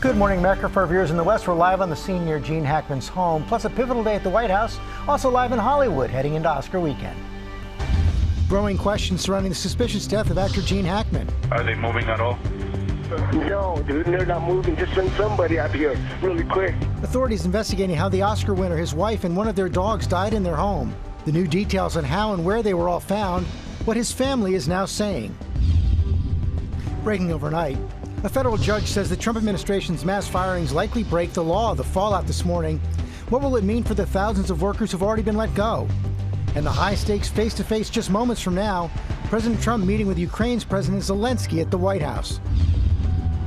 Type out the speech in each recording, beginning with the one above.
Good morning, America. For our viewers in the West, we're live on the scene near Gene Hackman's home, plus a pivotal day at the White House, also live in Hollywood, heading into Oscar weekend. Growing questions surrounding the suspicious death of actor Gene Hackman. Are they moving at all? No, dude, they're not moving. Just send somebody out here really quick. Authorities investigating how the Oscar winner, his wife, and one of their dogs died in their home. The new details on how and where they were all found, what his family is now saying. Breaking overnight, a federal judge says the Trump administration's mass firings likely break the law. The fallout this morning. What will it mean for the thousands of workers who've already been let go? And the high-stakes face-to-face just moments from now, President Trump meeting with Ukraine's President Zelensky at the White House.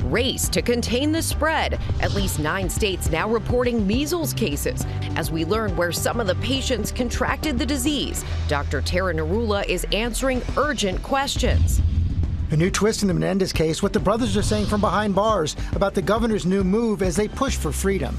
Race to contain the spread. At least 9 states now reporting measles cases. As we learn where some of the patients contracted the disease, Dr. Tara Narula is answering urgent questions. A new twist in the Menendez case, what the brothers are saying from behind bars about the governor's new move as they push for freedom.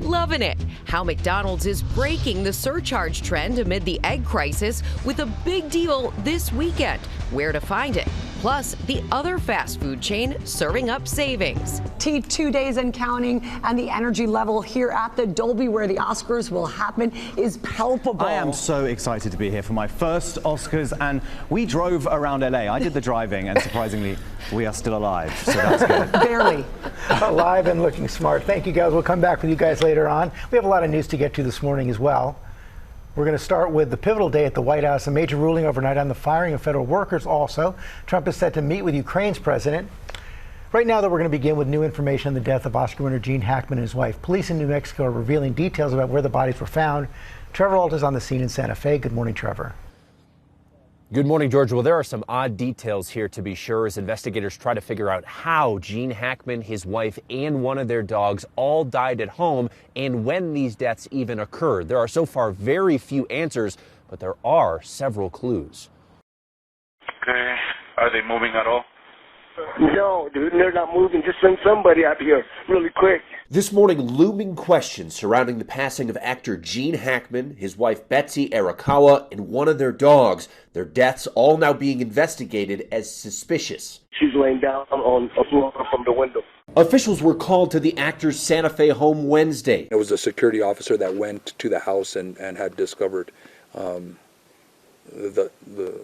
Loving it. How McDonald's is breaking the surcharge trend amid the egg crisis with a big deal this weekend. Where to find it. Plus, the other fast food chain serving up savings. 2 days and counting, and the energy level here at the Dolby where the Oscars will happen is palpable. I am so excited to be here for my first Oscars, and we drove around LA. I did the driving, and surprisingly, we are still alive, so that's good. Barely. Alive and looking smart. Thank you, guys. We'll come back with you guys later on. We have a lot of news to get to this morning as well. We're going to start with the pivotal day at the White House, a major ruling overnight on the firing of federal workers also. Trump is set to meet with Ukraine's president. Right now, though, we're going to begin with new information on the death of Oscar winner Gene Hackman and his wife. Police in New Mexico are revealing details about where the bodies were found. Trevor Ault is on the scene in Santa Fe. Good morning, Trevor. Good morning, George. Well, there are some odd details here, to be sure, as investigators try to figure out how Gene Hackman, his wife, and one of their dogs all died at home and when these deaths even occurred. There are so far very few answers, but there are several clues. Okay. Are they moving at all? No, dude, they're not moving. Just send somebody out here really quick. This morning, looming questions surrounding the passing of actor Gene Hackman, his wife Betsy Arakawa, and one of their dogs. Their deaths all now being investigated as suspicious. She's laying down on a floor from the window. Officials were called to the actor's Santa Fe home Wednesday. It was a security officer that went to the house and had discovered the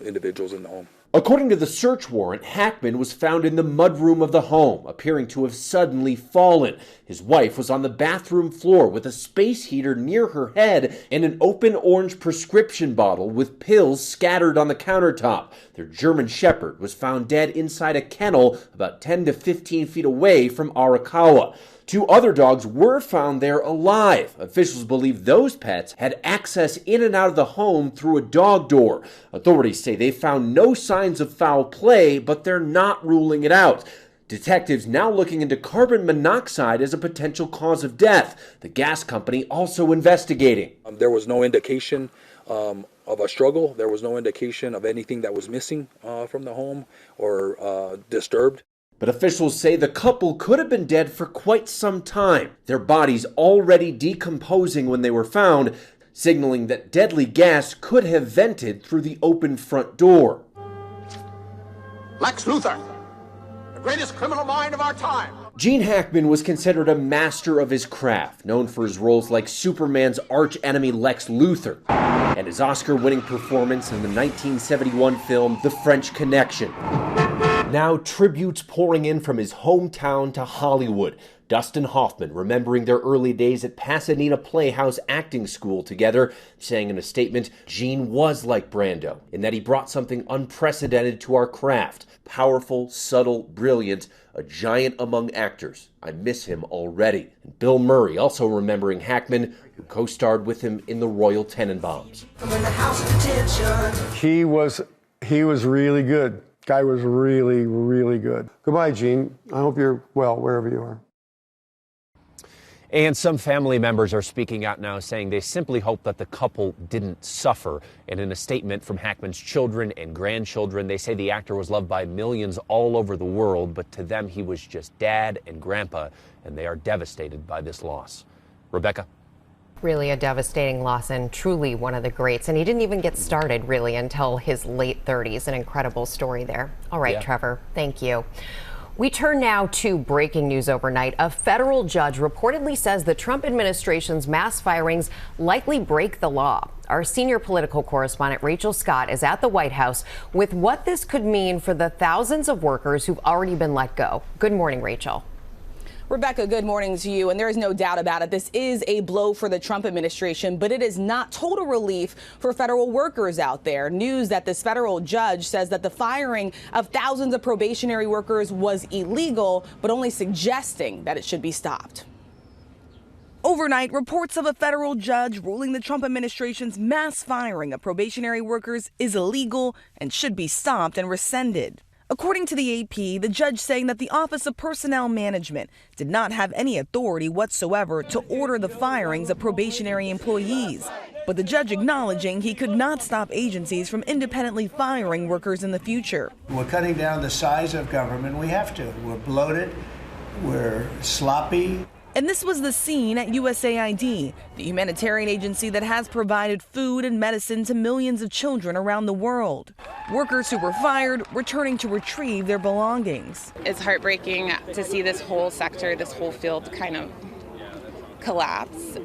individuals in the home. According to the search warrant, Hackman was found in the mudroom of the home, appearing to have suddenly fallen. His wife was on the bathroom floor with a space heater near her head and an open orange prescription bottle with pills scattered on the countertop. Their German Shepherd was found dead inside a kennel about 10 to 15 feet away from Arakawa. 2 other dogs were found there alive. Officials believe those pets had access in and out of the home through a dog door. Authorities say they found no signs of foul play, but they're not ruling it out. Detectives now looking into carbon monoxide as a potential cause of death. The gas company also investigating. There was no indication of a struggle. There was no indication of anything that was missing from the home or disturbed. But officials say the couple could have been dead for quite some time, their bodies already decomposing when they were found, signaling that deadly gas could have vented through the open front door. Lex Luthor, the greatest criminal mind of our time. Gene Hackman was considered a master of his craft, known for his roles like Superman's arch-enemy Lex Luthor, and his Oscar-winning performance in the 1971 film The French Connection. Now tributes pouring in from his hometown to Hollywood. Dustin Hoffman remembering their early days at Pasadena Playhouse acting school together, saying in a statement, Gene was like Brando, in that he brought something unprecedented to our craft. Powerful, subtle, brilliant, a giant among actors. I miss him already. And Bill Murray also remembering Hackman, who co-starred with him in the Royal Tenenbaums. He was really good. Guy was really, really good. Goodbye, Gene. I hope you're well wherever you are. And some family members are speaking out now, saying they simply hope that the couple didn't suffer. And in a statement from Hackman's children and grandchildren, they say the actor was loved by millions all over the world, but to them he was just dad and grandpa, and they are devastated by this loss. Rebecca? Really a devastating loss and truly one of the greats. And he didn't even get started really until his late 30s. An incredible story there. All right, Yeah. Trevor, thank you. We turn now to breaking news overnight. A federal judge reportedly says the Trump administration's mass firings likely break the law. Our senior political correspondent Rachel Scott is at the White House with what this could mean for the thousands of workers who've already been let go. Good morning, Rachel. Rebecca, good morning to you. And there is no doubt about it. This is a blow for the Trump administration, but it is not total relief for federal workers out there. News that this federal judge says that the firing of thousands of probationary workers was illegal, but only suggesting that it should be stopped. Overnight, reports of a federal judge ruling the Trump administration's mass firing of probationary workers is illegal and should be stopped and rescinded. According to the AP, the judge saying that the Office of Personnel Management did not have any authority whatsoever to order the firings of probationary employees. But the judge acknowledging he could not stop agencies from independently firing workers in the future. We're cutting down the size of government. We have to. We're bloated. We're sloppy. And this was the scene at USAID, the humanitarian agency that has provided food and medicine to millions of children around the world. Workers who were fired returning to retrieve their belongings. It's heartbreaking to see this whole sector, this whole field kind of collapse.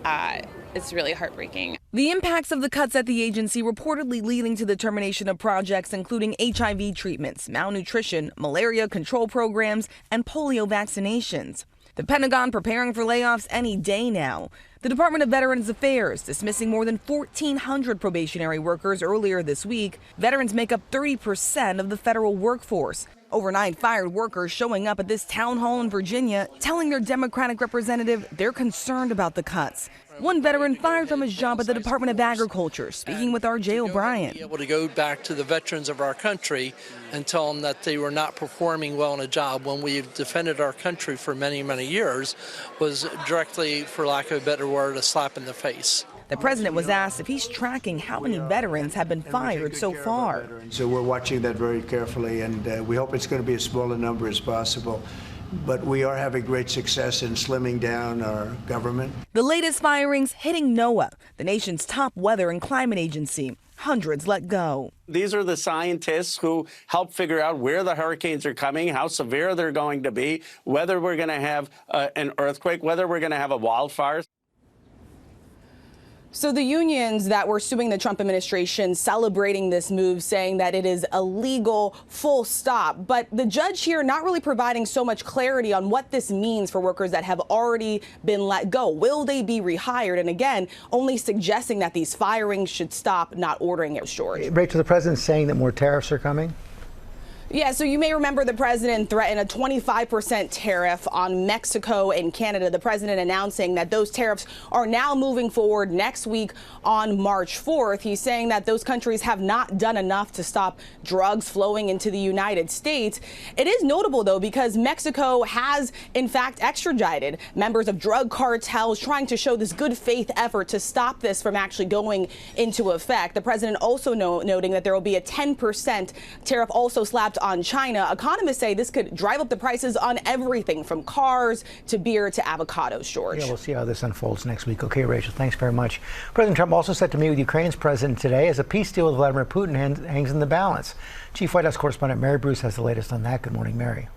It's really heartbreaking. The impacts of the cuts at the agency reportedly leading to the termination of projects including HIV treatments, malnutrition, malaria control programs, and polio vaccinations. The Pentagon preparing for layoffs any day now. The Department of Veterans Affairs dismissing more than 1,400 probationary workers earlier this week. Veterans make up 30% of the federal workforce. Overnight, fired workers showing up at this town hall in Virginia, telling their Democratic representative they're concerned about the cuts. One veteran fired from his job at the Department of Agriculture, speaking with R.J. O'Brien. Be able to go back to the veterans of our country and tell them that they were not performing well in a job when we've defended our country for many, many years was directly, for lack of a better word, a slap in the face. The president was asked if he's tracking how many veterans have been fired so far. So we're watching that very carefully, and we hope it's going to be as small a number as possible. But we are having great success in slimming down our government. The latest firings hitting NOAA, the nation's top weather and climate agency. Hundreds let go. These are the scientists who help figure out where the hurricanes are coming, how severe they're going to be, whether we're going to have an earthquake, whether we're going to have a wildfire. So the unions that were suing the Trump administration celebrating this move, saying that it is illegal, full stop. But the judge here not really providing so much clarity on what this means for workers that have already been let go. Will they be rehired? And again, only suggesting that these firings should stop, not ordering it, George. Rachel, the president's saying that more tariffs are coming? Yeah, so you may remember the president threatened a 25% tariff on Mexico and Canada. The president announcing that those tariffs are now moving forward next week on March 4th. He's saying that those countries have not done enough to stop drugs flowing into the United States. It is notable, though, because Mexico has, in fact, extradited members of drug cartels, trying to show this good faith effort to stop this from actually going into effect. The president also noting that there will be a 10% tariff also slapped on China. Economists say this could drive up the prices on everything from cars to beer to avocados, George. Yeah, we'll see how this unfolds next week. Okay, Rachel, thanks very much. President Trump also set to meet with Ukraine's president today as a peace deal with Vladimir Putin hangs in the balance. Chief White House correspondent Mary Bruce has the latest on that. Good morning, Mary.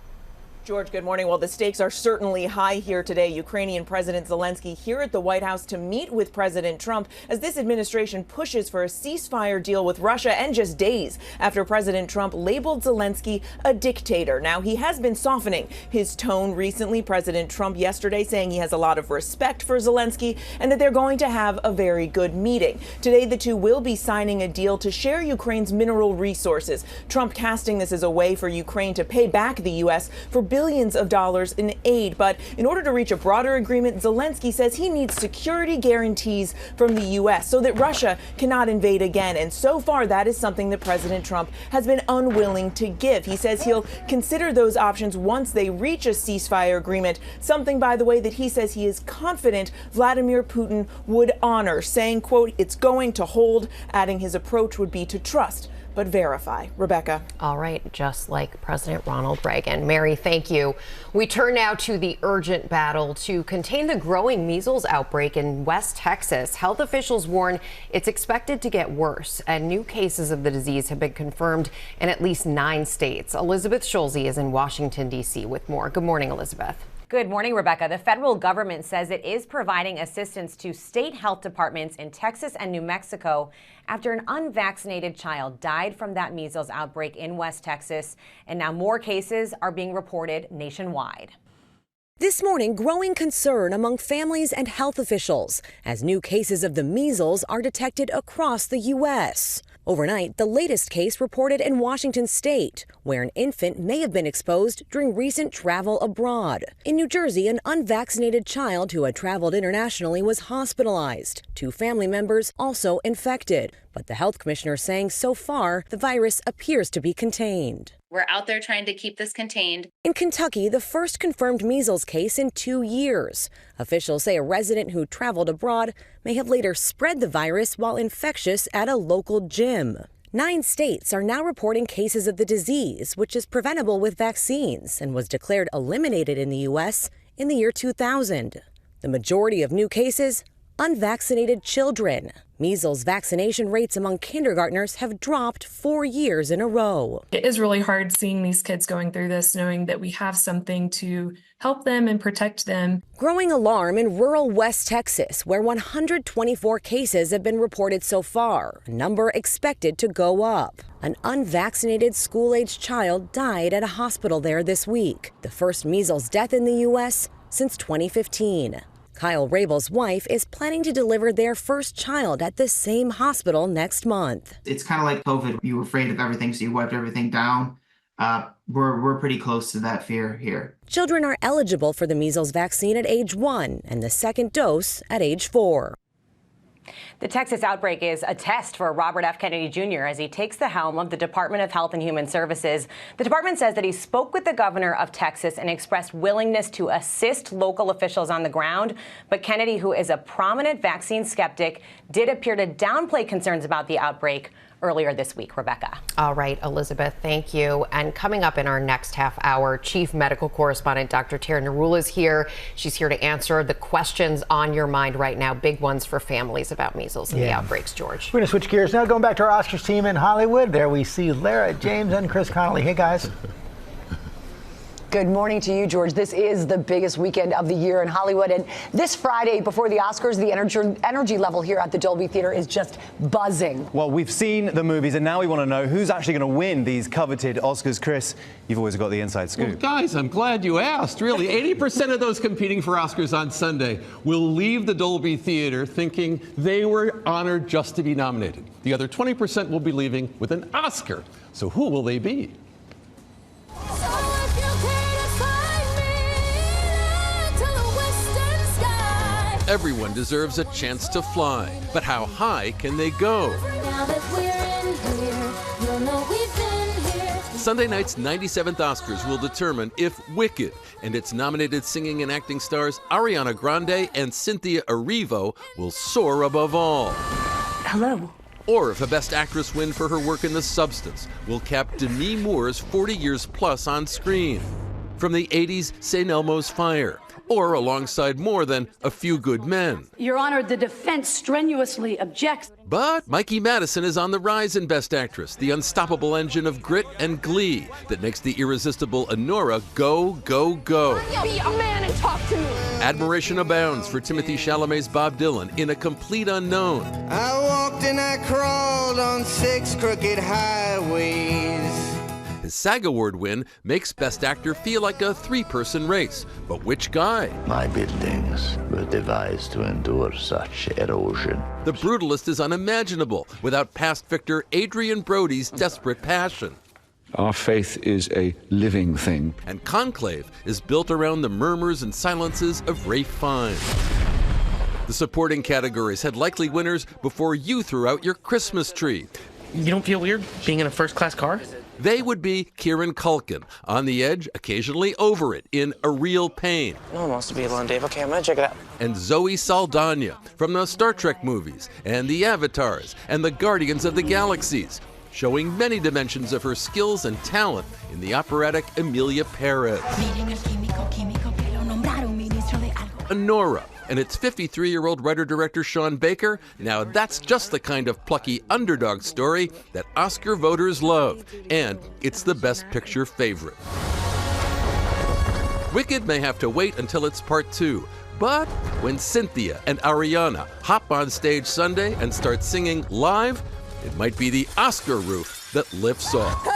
George, good morning. Well, the stakes are certainly high here today. Ukrainian President Zelensky here at the White House to meet with President Trump as this administration pushes for a ceasefire deal with Russia, and just days after President Trump labeled Zelensky a dictator. Now, he has been softening his tone recently. President Trump yesterday saying he has a lot of respect for Zelensky and that they're going to have a very good meeting. Today, the two will be signing a deal to share Ukraine's mineral resources. Trump casting this as a way for Ukraine to pay back the U.S. for billions of dollars in aid. But in order to reach a broader agreement, Zelensky says he needs security guarantees from the U.S. so that Russia cannot invade again. And so far, that is something that President Trump has been unwilling to give. He says he'll consider those options once they reach a ceasefire agreement, something, by the way, that he says he is confident Vladimir Putin would honor, saying, quote, "It's going to hold," adding his approach would be to trust but verify. Rebecca. All right, just like President Ronald Reagan. Mary, thank you. We turn now to the urgent battle to contain the growing measles outbreak in West Texas. Health officials warn it's expected to get worse, and new cases of the disease have been confirmed in at least 9 states. Elizabeth Schulze is in Washington, D.C. with more. Good morning, Elizabeth. Good morning, Rebecca. The federal government says it is providing assistance to state health departments in Texas and New Mexico after an unvaccinated child died from that measles outbreak in West Texas. And now more cases are being reported nationwide. This morning, growing concern among families and health officials as new cases of the measles are detected across the U.S. Overnight, the latest case reported in Washington state, where an infant may have been exposed during recent travel abroad. In New Jersey, an unvaccinated child who had traveled internationally was hospitalized. 2 family members also infected. But the health commissioner saying so far, the virus appears to be contained. We're out there trying to keep this contained. In Kentucky, the first confirmed measles case in 2 years. Officials say a resident who traveled abroad may have later spread the virus while infectious at a local gym. 9 states are now reporting cases of the disease, which is preventable with vaccines and was declared eliminated in the U.S. in the year 2000. The majority of new cases, unvaccinated children. Measles vaccination rates among kindergartners have dropped 4 years in a row. It is really hard seeing these kids going through this, knowing that we have something to help them and protect them. Growing alarm in rural West Texas, where 124 cases have been reported so far, a number expected to go up. An unvaccinated school-aged child died at a hospital there this week, the first measles death in the U.S. since 2015. Kyle Rabel's wife is planning to deliver their first child at the same hospital next month. It's kind of like COVID. You were afraid of everything, so you wiped everything down. We're pretty close to that fear here. Children are eligible for the measles vaccine at age 1 and the second dose at age 4. The Texas outbreak is a test for Robert F. Kennedy Jr. as he takes the helm of the Department of Health and Human Services. The department says that he spoke with the governor of Texas and expressed willingness to assist local officials on the ground. But Kennedy, who is a prominent vaccine skeptic, did appear to downplay concerns about the outbreak earlier this week. Rebecca. All right, Elizabeth, thank you. And coming up in our next half hour, Chief Medical Correspondent Dr. Tara Narula is here. She's here to answer the questions on your mind right now, big ones for families about measles and the outbreaks, George. We're going to switch gears now, going back to our Oscars team in Hollywood. There we see Lara, James, and Chris Connolly. Hey, guys. Good morning to you, George. This is the biggest weekend of the year in Hollywood. And this Friday, before the Oscars, the energy level here at the Dolby Theater is just buzzing. Well, we've seen the movies, and now we want to know who's actually going to win these coveted Oscars. Chris, you've always got the inside scoop. Well, guys, I'm glad you asked. Really, 80% of those competing for Oscars on Sunday will leave the Dolby Theater thinking they were honored just to be nominated. The other 20% will be leaving with an Oscar. So who will they be? Everyone deserves a chance to fly, but how high can they go? Sunday night's 97th Oscars will determine if Wicked and its nominated singing and acting stars Ariana Grande and Cynthia Erivo will soar above all. Hello. Or if a Best Actress win for her work in The Substance will cap Demi Moore's 40 years plus on screen. From the 80s, St. Elmo's Fire, or alongside More Than a Few Good Men. Your Honor, the defense strenuously objects. But Mikey Madison is on the rise in Best Actress, the unstoppable engine of grit and glee that makes the irresistible Honora go, go, go. Be a man and talk to me. Admiration abounds for Timothée Chalamet's Bob Dylan in A Complete Unknown. I walked and I crawled on 6 crooked highways. His SAG Award win makes Best Actor feel like a 3-person race. But which guy? My buildings were devised to endure such erosion. The Brutalist is unimaginable without past victor Adrian Brody's desperate passion. Our faith is a living thing. And Conclave is built around the murmurs and silences of Ralph Fiennes. The supporting categories had likely winners before you threw out your Christmas tree. You don't feel weird being in a first-class car? They would be Kieran Culkin, on the edge, occasionally over it, in A Real Pain. No one wants to be alone, Dave. Okay, I'm gonna check it out. And Zoe Saldana from the Star Trek movies, and the Avatars, and the Guardians of the Galaxies. showing many dimensions of her skills and talent in the operatic Emilia Perez. Nora and its 53-year-old writer-director Sean Baker. Now that's just the kind of plucky underdog story that Oscar voters love, and it's the Best Picture favorite. Wicked may have to wait until it's part 2, but when Cynthia and Ariana hop on stage Sunday and start singing live, it might be the Oscar roof that lifts off.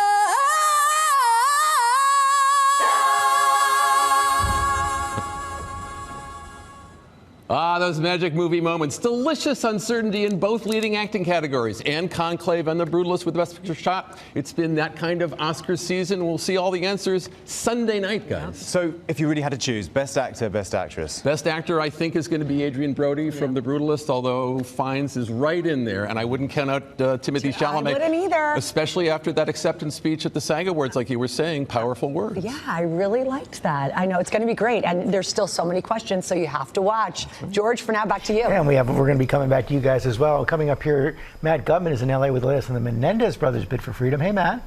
Ah, those magic movie moments. Delicious uncertainty in both leading acting categories. And Conclave and The Brutalist with the Best Picture shot. It's been that kind of Oscar season. We'll see all the answers Sunday night, guys. So if you really had to choose, Best Actor, Best Actress? Best Actor, I think, is going to be Adrian Brody from The Brutalist, although Fiennes is right in there. And I wouldn't count out Timothée Chalamet. I wouldn't either. Especially after that acceptance speech at the SAG Awards, like you were saying, powerful words. Yeah, I really liked that. I know it's going to be great. And there's still so many questions, so you have to watch. George, for now, back to you. And we're going to be coming back to you guys as well. Coming up here, Matt Gutman is in LA with the latest on the Menendez brothers' bid for freedom. Hey, Matt.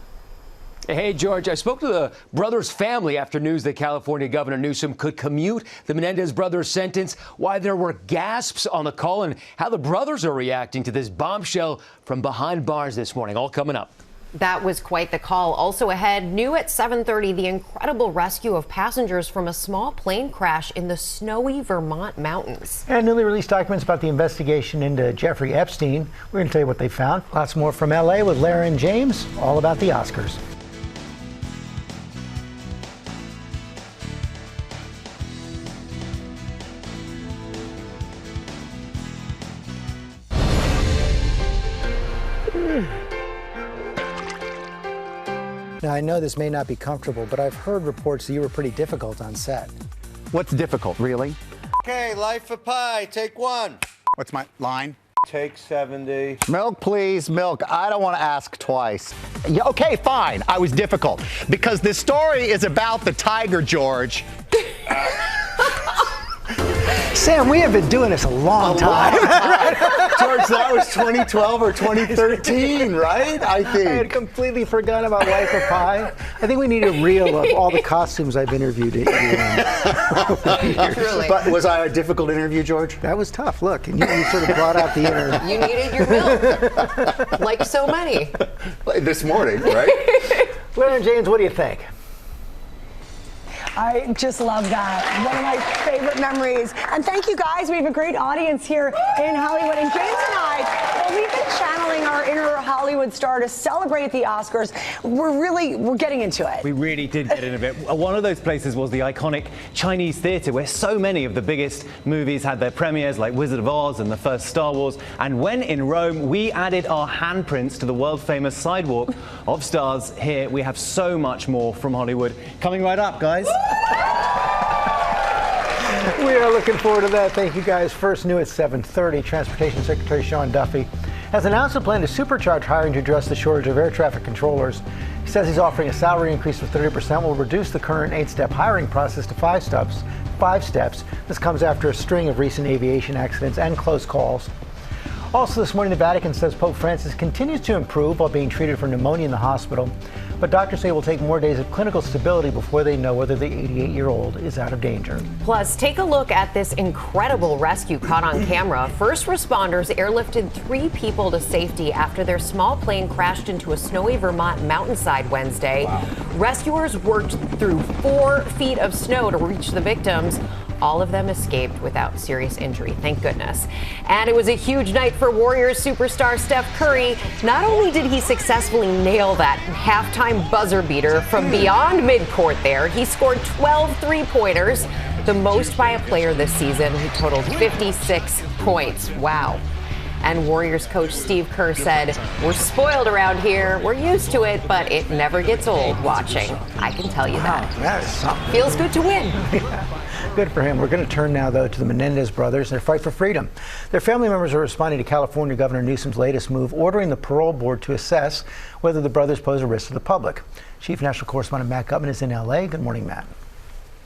Hey, George, I spoke to the brothers' family after news that California Governor Newsom could commute the Menendez brothers' sentence, why there were gasps on the call, and how the brothers are reacting to this bombshell from behind bars this morning. All coming up. That was quite the call. Also ahead, new at 7:30, the incredible rescue of passengers from a small plane crash in the snowy Vermont mountains. And newly released documents about the investigation into Jeffrey Epstein. We're going to tell you what they found. Lots more from LA with Lara and James, all about the Oscars. Now, I know this may not be comfortable, but I've heard reports that you were pretty difficult on set. What's difficult, really? Okay, Life of Pi, take 1. What's my line? Take 70. Milk, please, milk. I don't want to ask twice. Yeah, okay, fine. I was difficult. Because this story is about the tiger, George. Sam, we have been doing this a long time. George, that was 2012 or 2013, right? I think. I had completely forgotten about Life of Pi. I think we need a reel of all the costumes I've interviewed you in. Really? But was I a difficult interview, George? That was tough. Look, and you sort of brought out the inner. You needed your milk, like so many. This morning, right? Lara and James, what do you think? I just love that. One of my favorite memories. And thank you guys. We have a great audience here in Hollywood. And James and I, well, we've been channeling our inner Hollywood star to celebrate the Oscars. We're getting into it. We really did get into it. One of those places was the iconic Chinese theater where so many of the biggest movies had their premieres, like Wizard of Oz and the first Star Wars. And when in Rome, we added our handprints to the world-famous sidewalk of stars. Here we have so much more from Hollywood coming right up, guys. We are looking forward to that. Thank you, guys. First, new at 7:30, Transportation Secretary Sean Duffy has announced a plan to supercharge hiring to address the shortage of air traffic controllers. He says he's offering a salary increase of 30% will reduce the current 8-step hiring process to 5 steps. This comes after a string of recent aviation accidents and close calls. Also this morning, the Vatican says Pope Francis continues to improve while being treated for pneumonia in the hospital. But doctors say it will take more days of clinical stability before they know whether the 88-year-old is out of danger. Plus, take a look at this incredible rescue caught on camera. First responders airlifted 3 people to safety after their small plane crashed into a snowy Vermont mountainside Wednesday. Wow. Rescuers worked through 4 feet of snow to reach the victims. All of them escaped without serious injury, thank goodness. And it was a huge night for Warriors superstar Steph Curry. Not only did he successfully nail that halftime buzzer beater from beyond midcourt there, he scored 12 three-pointers, the most by a player this season. He totaled 56 points. Wow. And Warriors coach Steve Kerr said, "We're spoiled around here. We're used to it, but it never gets old watching." I can tell you that. That is something. Feels good to win. Good for him. We're going to turn now, though, to the Menendez brothers and their fight for freedom. Their family members are responding to California Governor Newsom's latest move, ordering the parole board to assess whether the brothers pose a risk to the public. Chief National Correspondent Matt Gutman is in L.A. Good morning, Matt.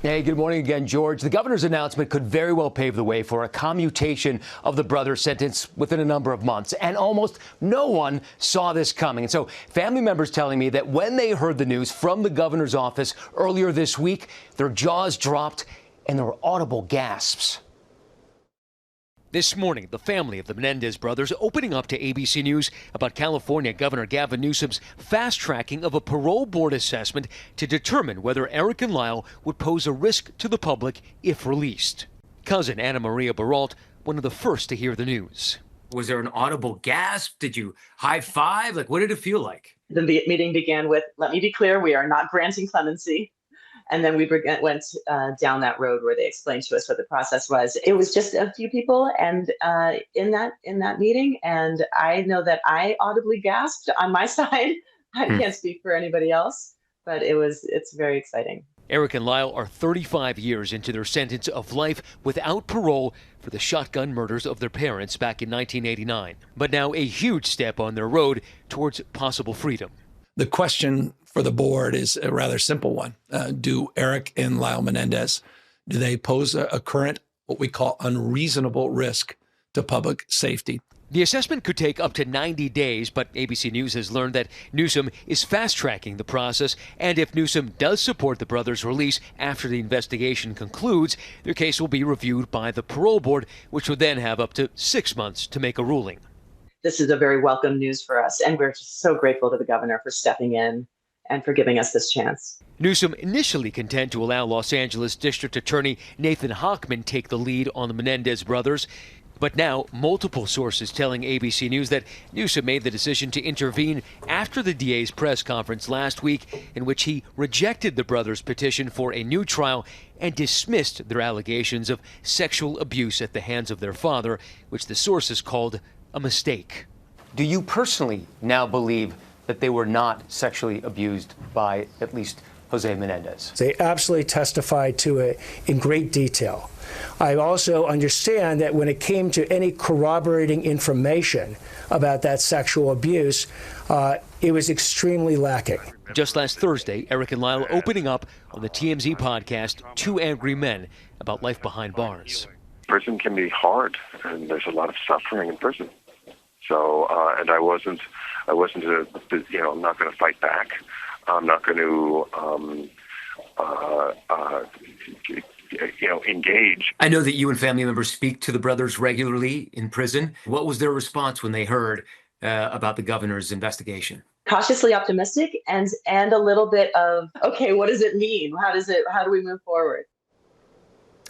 Hey, good morning again, George. The governor's announcement could very well pave the way for a commutation of the brother's sentence within a number of months. And almost no one saw this coming. And so family members telling me that when they heard the news from the governor's office earlier this week, their jaws dropped and there were audible gasps. This morning, the family of the Menendez brothers opening up to ABC News about California Governor Gavin Newsom's fast-tracking of a parole board assessment to determine whether Eric and Lyle would pose a risk to the public if released. Cousin Anna Maria Baralt, one of the first to hear the news. Was there an audible gasp? Did you high five? Like, what did it feel like? The meeting began with, let me be clear, we are not granting clemency. And then we went down that road where they explained to us what the process was. It was just a few people, and in that meeting, and I know that I audibly gasped on my side. I can't speak for anybody else, but it's very exciting. Eric and Lyle are 35 years into their sentence of life without parole for the shotgun murders of their parents back in 1989. But now a huge step on their road towards possible freedom. The question for the board is a rather simple one. Do Eric and Lyle Menendez, do they pose a current, what we call unreasonable risk to public safety? The assessment could take up to 90 days, but ABC News has learned that Newsom is fast-tracking the process, and if Newsom does support the brothers' release after the investigation concludes, their case will be reviewed by the parole board, which would then have up to 6 months to make a ruling. This is a very welcome news for us, and we're just so grateful to the governor for stepping in and for giving us this chance. Newsom initially content to allow Los Angeles District Attorney Nathan Hackman take the lead on the Menendez brothers. But now, multiple sources telling ABC News that Newsom made the decision to intervene after the DA's press conference last week, in which he rejected the brothers' petition for a new trial and dismissed their allegations of sexual abuse at the hands of their father, which the sources called a mistake. Do you personally now believe that they were not sexually abused by at least Jose Menendez? They absolutely testified to it in great detail. I also understand that when it came to any corroborating information about that sexual abuse, it was extremely lacking. Just last Thursday, Eric and Lyle opening up on the TMZ podcast, Two Angry Men, about life behind bars. Prison can be hard, and there's a lot of suffering in prison. So, and I wasn't, I'm not going to fight back. I'm not going to, engage. I know that you and family members speak to the brothers regularly in prison. What was their response when they heard about the governor's investigation? Cautiously optimistic and a little bit of, okay, what does it mean? How do we move forward?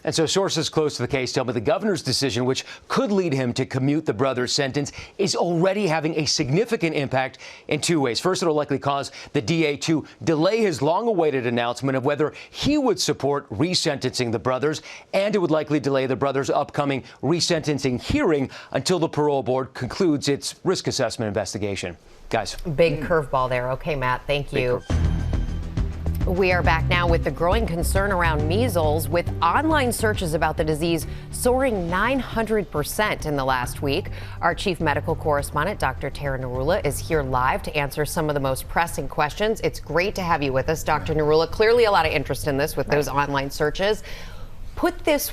And so sources close to the case tell me the governor's decision, which could lead him to commute the brothers' sentence, is already having a significant impact in two ways. First, it'll likely cause the DA to delay his long-awaited announcement of whether he would support resentencing the brothers, and it would likely delay the brothers' upcoming resentencing hearing until the parole board concludes its risk assessment investigation. Guys. Big curveball there. Okay, Matt, thank you. We are back now with the growing concern around measles, with online searches about the disease soaring 900% in the last week. Our chief medical correspondent, Dr. Tara Narula, is here live to answer some of the most pressing questions. It's great to have you with us, Dr. Narula. Clearly a lot of interest in this with those online searches. Put this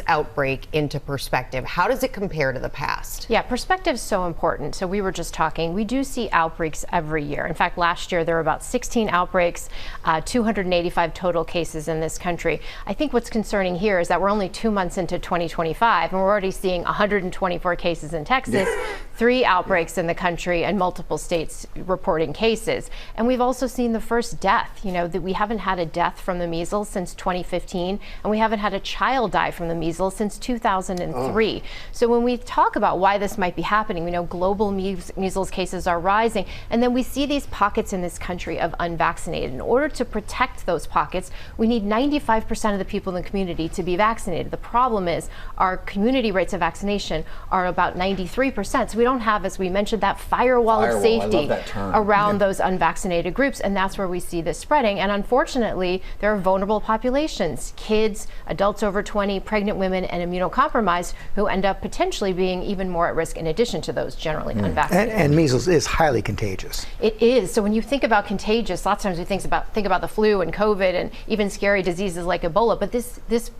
outbreak into perspective. How does it compare to the past? Yeah, perspective is so important. So we were just talking, we do see outbreaks every year. In fact, last year there were about 16 outbreaks, 285 total cases in this country. I think what's concerning here is that we're only 2 months into 2025 and we're already seeing 124 cases in Texas, 3 outbreaks in the country, and multiple states reporting cases. And we've also seen the first death. You know, that we haven't had a death from the measles since 2015, and we haven't had a child die from the measles since 2003. So when we talk about why this might be happening, we know global measles cases are rising, and then we see these pockets in this country of unvaccinated. In order to protect those pockets, we need 95% of the people in the community to be vaccinated. The problem is our community rates of vaccination are about 93%, so we don't have, as we mentioned, that firewall of safety around Yeah. those unvaccinated groups, and that's where we see this spreading. And unfortunately, there are vulnerable populations, kids, adults over 20, pregnant women, and immunocompromised, who end up potentially being even more at risk in addition to those generally unvaccinated. And measles is highly contagious. It is. So when you think about contagious, lots of times we think about the flu and COVID and even scary diseases like Ebola, but this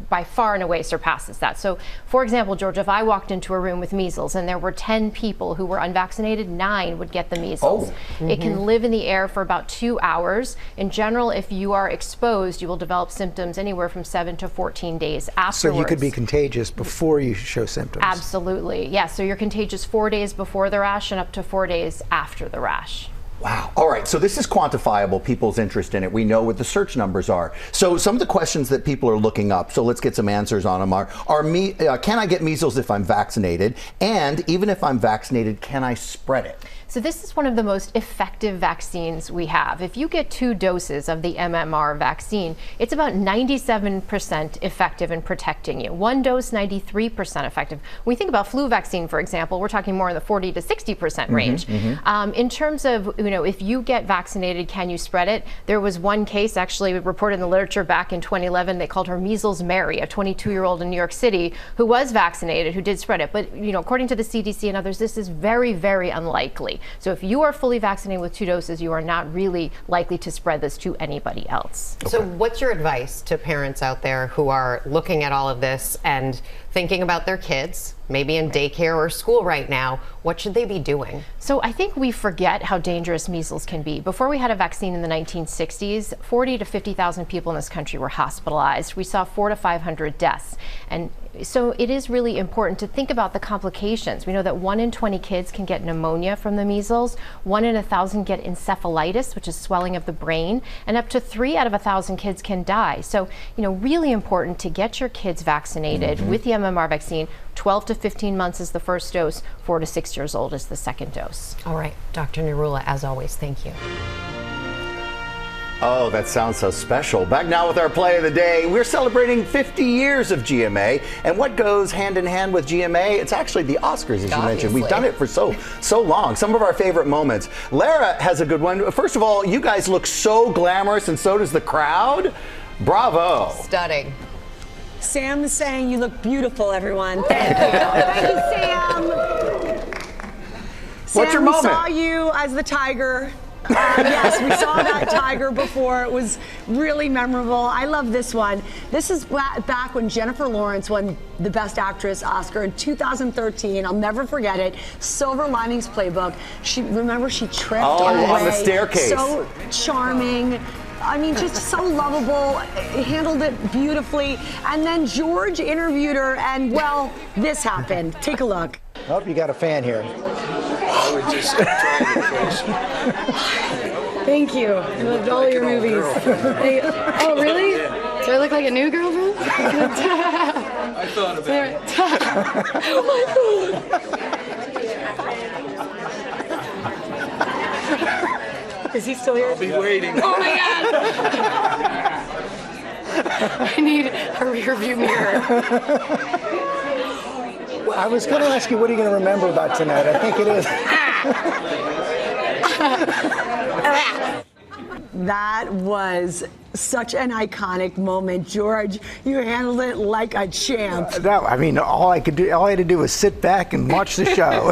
by far and away surpasses that. So for example, George, if I walked into a room with measles and there were 10 people who were unvaccinated, 9 would get the measles. It can live in the air for about 2 hours. In general, if you are exposed, you will develop symptoms anywhere from 7 to 14 days afterwards. So you could be contagious before you show symptoms. Absolutely. Yeah. So you're contagious 4 days before the rash and up to 4 days after the rash. Wow. All right. So this is quantifiable, people's interest in it. We know what the search numbers are. So some of the questions that people are looking up, so let's get some answers on them, are can I get measles if I'm vaccinated? And even if I'm vaccinated, can I spread it? So this is one of the most effective vaccines we have. If you get 2 doses of the MMR vaccine, it's about 97% effective in protecting you. 1 dose, 93% effective. When we think about flu vaccine, for example, we're talking more in the 40 to 60% range. In terms of, if you get vaccinated, can you spread it? There was one case actually reported in the literature back in 2011. They called her Measles Mary, a 22-year-old in New York City who was vaccinated, who did spread it. But, according to the CDC and others, this is very, very unlikely. So if you are fully vaccinated with 2 doses, you are not really likely to spread this to anybody else. So what's your advice to parents out there who are looking at all of this and thinking about their kids, maybe in daycare or school right now? What should they be doing? So I think we forget how dangerous measles can be. Before we had a vaccine in the 1960s, 40 to 50,000 people in this country were hospitalized. We saw 400 to 500 deaths. And so it is really important to think about the complications. We know that 1 in 20 kids can get pneumonia from the measles, 1 in 1,000 get encephalitis, which is swelling of the brain, and up to 3 out of 1,000 kids can die. So, really important to get your kids vaccinated with the MMR vaccine. 12 to 15 months is the first dose, 4 to 6 years old is the second dose. All right, Dr. Narula, as always, thank you. Oh, that sounds so special. Back now with our play of the day. We're celebrating 50 years of GMA. And what goes hand in hand with GMA? It's actually the Oscars, as you mentioned. We've done it for so long. Some of our favorite moments. Lara has a good one. First of all, you guys look so glamorous, and so does the crowd. Bravo. Stunning. Sam is saying you look beautiful, everyone. Thank you. Thank you, Sam. What's your moment? We saw you as the tiger. Yes, we saw that tiger before. It was really memorable. I love this one. This is back when Jennifer Lawrence won the Best Actress Oscar in 2013. I'll never forget it. Silver Linings Playbook. She tripped on the way. On the staircase. So charming. I mean, just so lovable, handled it beautifully. And then George interviewed her, and well, this happened. Take a look. Oh, you got a fan here. I was just trying to face. Thank you. I loved all your movies. Oh, really? Do I look like a new girlfriend? I thought about it. Is he still here? I'll be waiting. Oh my God! I need a rear view mirror. I was going to ask you, what are you going to remember about tonight? I think it is. That was such an iconic moment, George. You handled it like a champ. All I had to do was sit back and watch the show.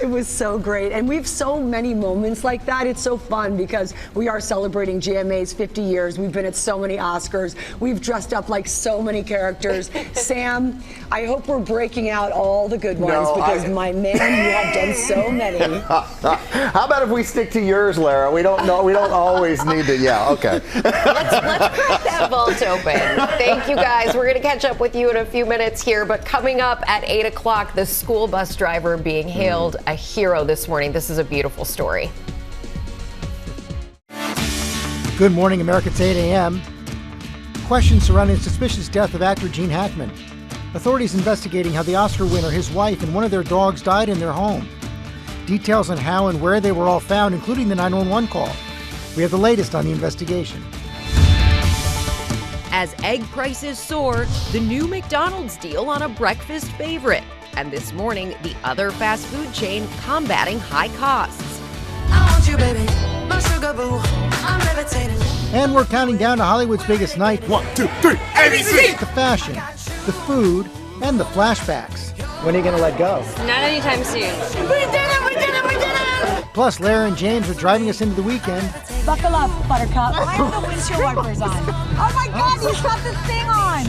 It was so great. And we have so many moments like that. It's so fun because we are celebrating GMA's 50 years. We've been at so many Oscars. We've dressed up like so many characters. Sam, I hope we're breaking out all the good ones because my man, you have done so many. How about if we stick to yours, Lara? We don't always need to. Yeah, okay. Let's crack that vault open. Thank you, guys. We're going to catch up with you in a few minutes here. But coming up at 8 o'clock, the school bus driver being hailed a hero this morning. This is a beautiful story. Good morning, America. It's 8 a.m. Questions surrounding the suspicious death of actor Gene Hackman. Authorities investigating how the Oscar winner, his wife, and one of their dogs died in their home. Details on how and where they were all found, including the 911 call. We have the latest on the investigation. As egg prices soar, the new McDonald's deal on a breakfast favorite. And this morning, the other fast food chain combating high costs. I want you, baby, my sugar boo. I'm levitating. And we're counting down to Hollywood's biggest night. 1, 2, 3, ABC! The fashion, the food, and the flashbacks. When are you going to let go? Not anytime soon. We did it! We did it! We did it! Plus, Lara and James are driving us into the weekend. Buckle up, Buttercup. I have the windshield wipers on. Oh my God, you got this thing on.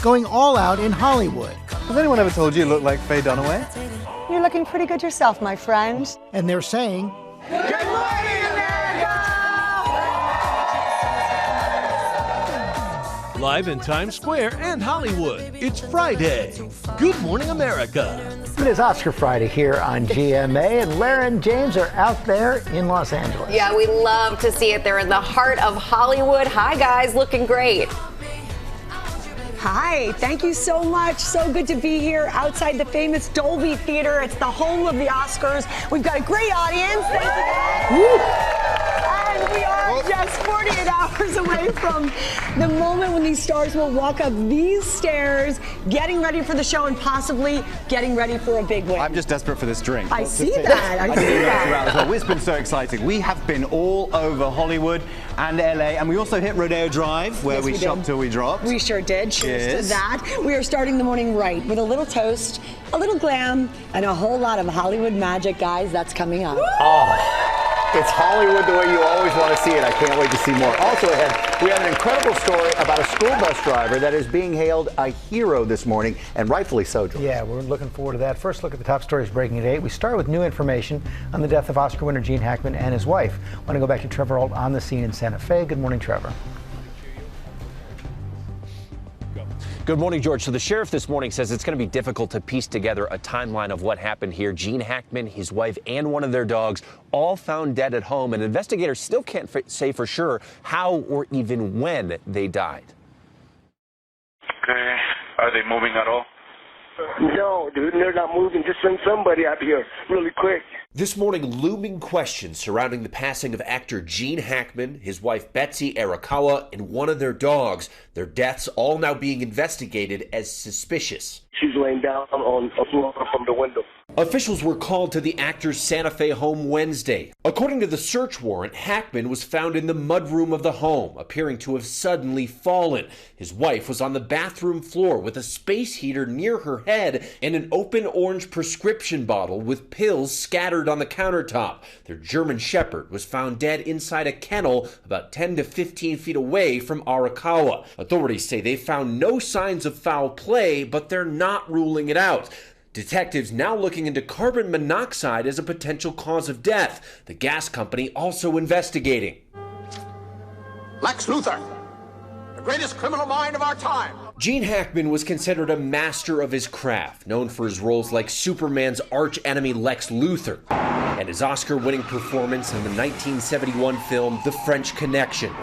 Going all out in Hollywood. Has anyone ever told you you look like Faye Dunaway? You're looking pretty good yourself, my friend. And they're saying, Good morning, America! Live in Times Square and Hollywood, it's Friday. Good Morning America. it is Oscar Friday here on GMA, and Lara and James are out there in Los Angeles. Yeah, we love to see it. They're in the heart of Hollywood. Hi, guys, looking great. Hi, thank you so much. So good to be here outside the famous Dolby Theater. It's the home of the Oscars. We've got a great audience. Thank you guys. And we are just 48 hours away from the moment when these stars will walk up these stairs, getting ready for the show and possibly getting ready for a big win. I'm just desperate for this drink. I see that. I see that. Well, it's been so exciting. We have been all over Hollywood and LA, and we also hit Rodeo Drive, where we shopped till we dropped. We sure did. Cheers to Cheers. that. We are starting the morning right with a little toast, a little glam, and a whole lot of Hollywood magic, guys. That's coming up. Oh, it's Hollywood the way you always want to see it. I can't wait to see more. Also ahead, we have an incredible story about a school bus driver that is being hailed a hero this morning, and rightfully so, George. Yeah, we're looking forward to that. First look at the top stories breaking at 8. We start with new information on the death of Oscar winner Gene Hackman and his wife. I want to go back to Trevor Ault on the scene in Santa Fe. Good morning, Trevor. Good morning, George. So the sheriff this morning says it's going to be difficult to piece together a timeline of what happened here. Gene Hackman, his wife, and one of their dogs all found dead at home, and investigators still can't say for sure how or even when they died. Okay. Are they moving at all? No, dude, they're not moving. Just send somebody out here really quick. This morning, looming questions surrounding the passing of actor Gene Hackman, his wife Betsy Arakawa, and one of their dogs. Their deaths all now being investigated as suspicious. She's laying down on a floor from the window. Officials were called to the actor's Santa Fe home Wednesday. According to the search warrant, Hackman was found in the mudroom of the home, appearing to have suddenly fallen. His wife was on the bathroom floor with a space heater near her head and an open orange prescription bottle with pills scattered on the countertop. Their German Shepherd was found dead inside a kennel about 10 to 15 feet away from Arakawa. Authorities say they found no signs of foul play, but they're not ruling it out. Detectives now looking into carbon monoxide as a potential cause of death. The gas company also investigating. Lex Luthor, the greatest criminal mind of our time. Gene Hackman was considered a master of his craft, known for his roles like Superman's arch-enemy Lex Luthor, and his Oscar-winning performance in the 1971 film The French Connection.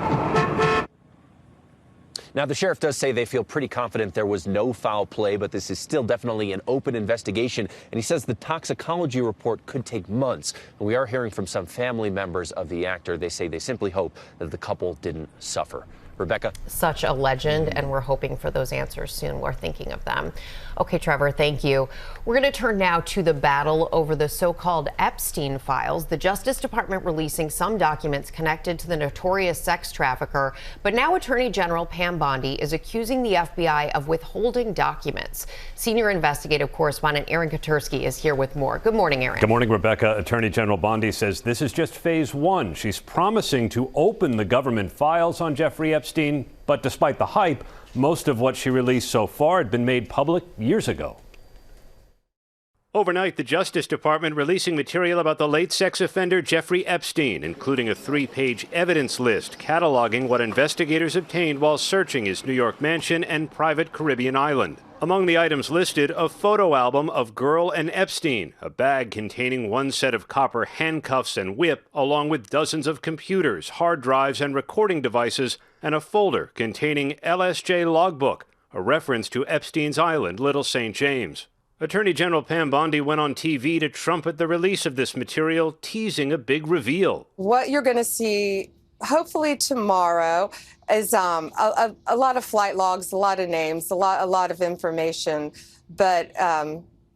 Now, the sheriff does say they feel pretty confident there was no foul play, but this is still definitely an open investigation. And he says the toxicology report could take months. And we are hearing from some family members of the actor. They say they simply hope that the couple didn't suffer. Rebecca? Such a legend, and we're hoping for those answers soon. We're thinking of them. Okay, Trevor, thank you. We're going to turn now to the battle over the so-called Epstein files. The Justice Department releasing some documents connected to the notorious sex trafficker, but now Attorney General Pam Bondi is accusing the FBI of withholding documents. Senior investigative correspondent Aaron Katersky is here with more. Good morning, Aaron. Good morning, Rebecca. Attorney General Bondi says this is just phase one. She's promising to open the government files on Jeffrey Epstein, but despite the hype, most of what she released so far had been made public years ago. Overnight, the Justice Department releasing material about the late sex offender Jeffrey Epstein, including a 3-page evidence list cataloging what investigators obtained while searching his New York mansion and private Caribbean island. Among the items listed, a photo album of Girl and Epstein, a bag containing one set of copper handcuffs and whip, along with dozens of computers, hard drives, and recording devices, and a folder containing LSJ logbook, a reference to Epstein's island, Little St. James. Attorney General Pam Bondi went on TV to trumpet the release of this material, teasing a big reveal. What you're going to see, hopefully tomorrow, is a lot of flight logs, a lot of names, a lot of information. But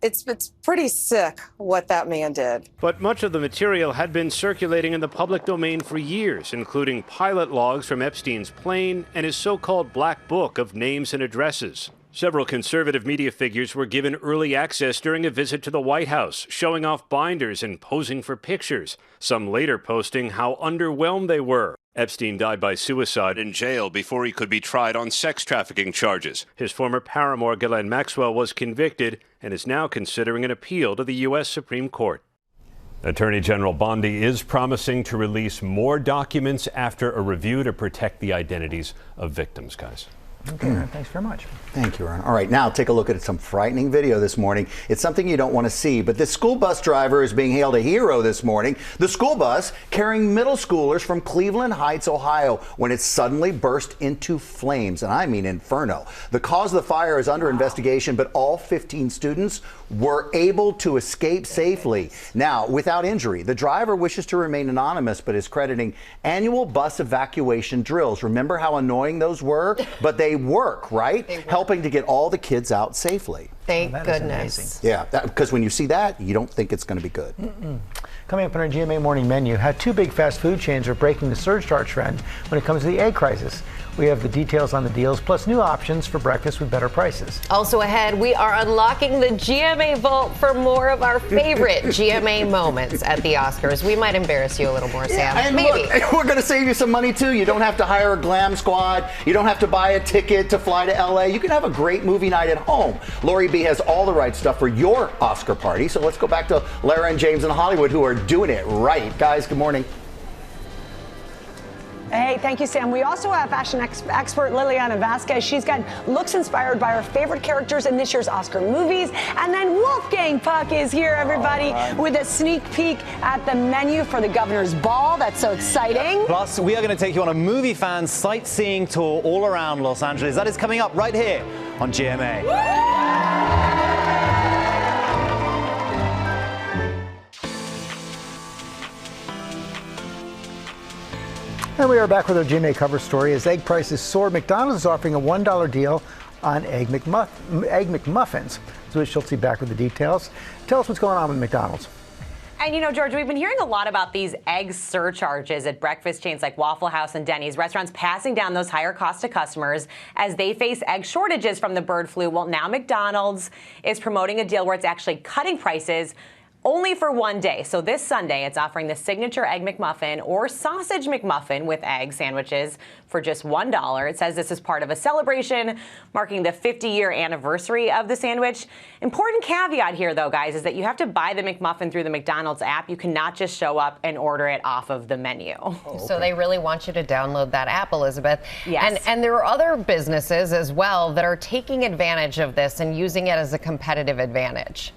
it's pretty sick what that man did. But much of the material had been circulating in the public domain for years, including pilot logs from Epstein's plane and his so-called black book of names and addresses. Several conservative media figures were given early access during a visit to the White House, showing off binders and posing for pictures, some later posting how underwhelmed they were. Epstein died by suicide in jail before he could be tried on sex trafficking charges. His former paramour, Ghislaine Maxwell, was convicted and is now considering an appeal to the U.S. Supreme Court. Attorney General Bondi is promising to release more documents after a review to protect the identities of victims, guys. Okay, Aaron, thanks very much. Thank you, Aaron. All right, now take a look at some frightening video this morning. It's something you don't want to see, but this school bus driver is being hailed a hero this morning. The school bus carrying middle schoolers from Cleveland Heights, Ohio, when it suddenly burst into flames, and I mean inferno. The cause of the fire is under investigation, but all 15 students were able to escape safely. Now, without injury, the driver wishes to remain anonymous, but is crediting annual bus evacuation drills. Remember how annoying those were? But they work, right? They work. Helping to get all the kids out safely. Thank goodness. Yeah, because when you see that, you don't think it's going to be good. Coming up on our GMA morning menu, how two big fast food chains are breaking the surcharge trend when it comes to the egg crisis. We have the details on the deals, plus new options for breakfast with better prices. Also ahead, we are unlocking the GMA vault for more of our favorite GMA moments at the Oscars. We might embarrass you a little more, Sam. And maybe. Look, we're going to save you some money, too. You don't have to hire a glam squad. You don't have to buy a ticket to fly to L.A. You can have a great movie night at home. Lori B has all the right stuff for your Oscar party. So let's go back to Lara and James in Hollywood, who are doing it right. Guys, good morning. Hey, thank you, Sam. We also have fashion expert Liliana Vasquez. She's got looks inspired by her favorite characters in this year's Oscar movies. And then Wolfgang Puck is here, everybody, with a sneak peek at the menu for the governor's ball. That's so exciting. Plus, we are going to take you on a movie fan sightseeing tour all around Los Angeles. That is coming up right here on GMA. And we are back with our GMA cover story. As egg prices soar, McDonald's is offering a $1 deal on Egg McMuffins. So it's Schulze back with the details. Tell us what's going on with McDonald's. And you know, George, we've been hearing a lot about these egg surcharges at breakfast chains like Waffle House and Denny's, restaurants passing down those higher costs to customers as they face egg shortages from the bird flu. Well, now McDonald's is promoting a deal where it's actually cutting prices only for one day. So this Sunday, it's offering the signature Egg McMuffin or Sausage McMuffin with egg sandwiches for just $1. It says this is part of a celebration marking the 50-year anniversary of the sandwich. Important caveat here, though, guys, is that you have to buy the McMuffin through the McDonald's app. You cannot just show up and order it off of the menu. So they really want you to download that app, Elizabeth. Yes. And there are other businesses as well that are taking advantage of this and using it as a competitive advantage.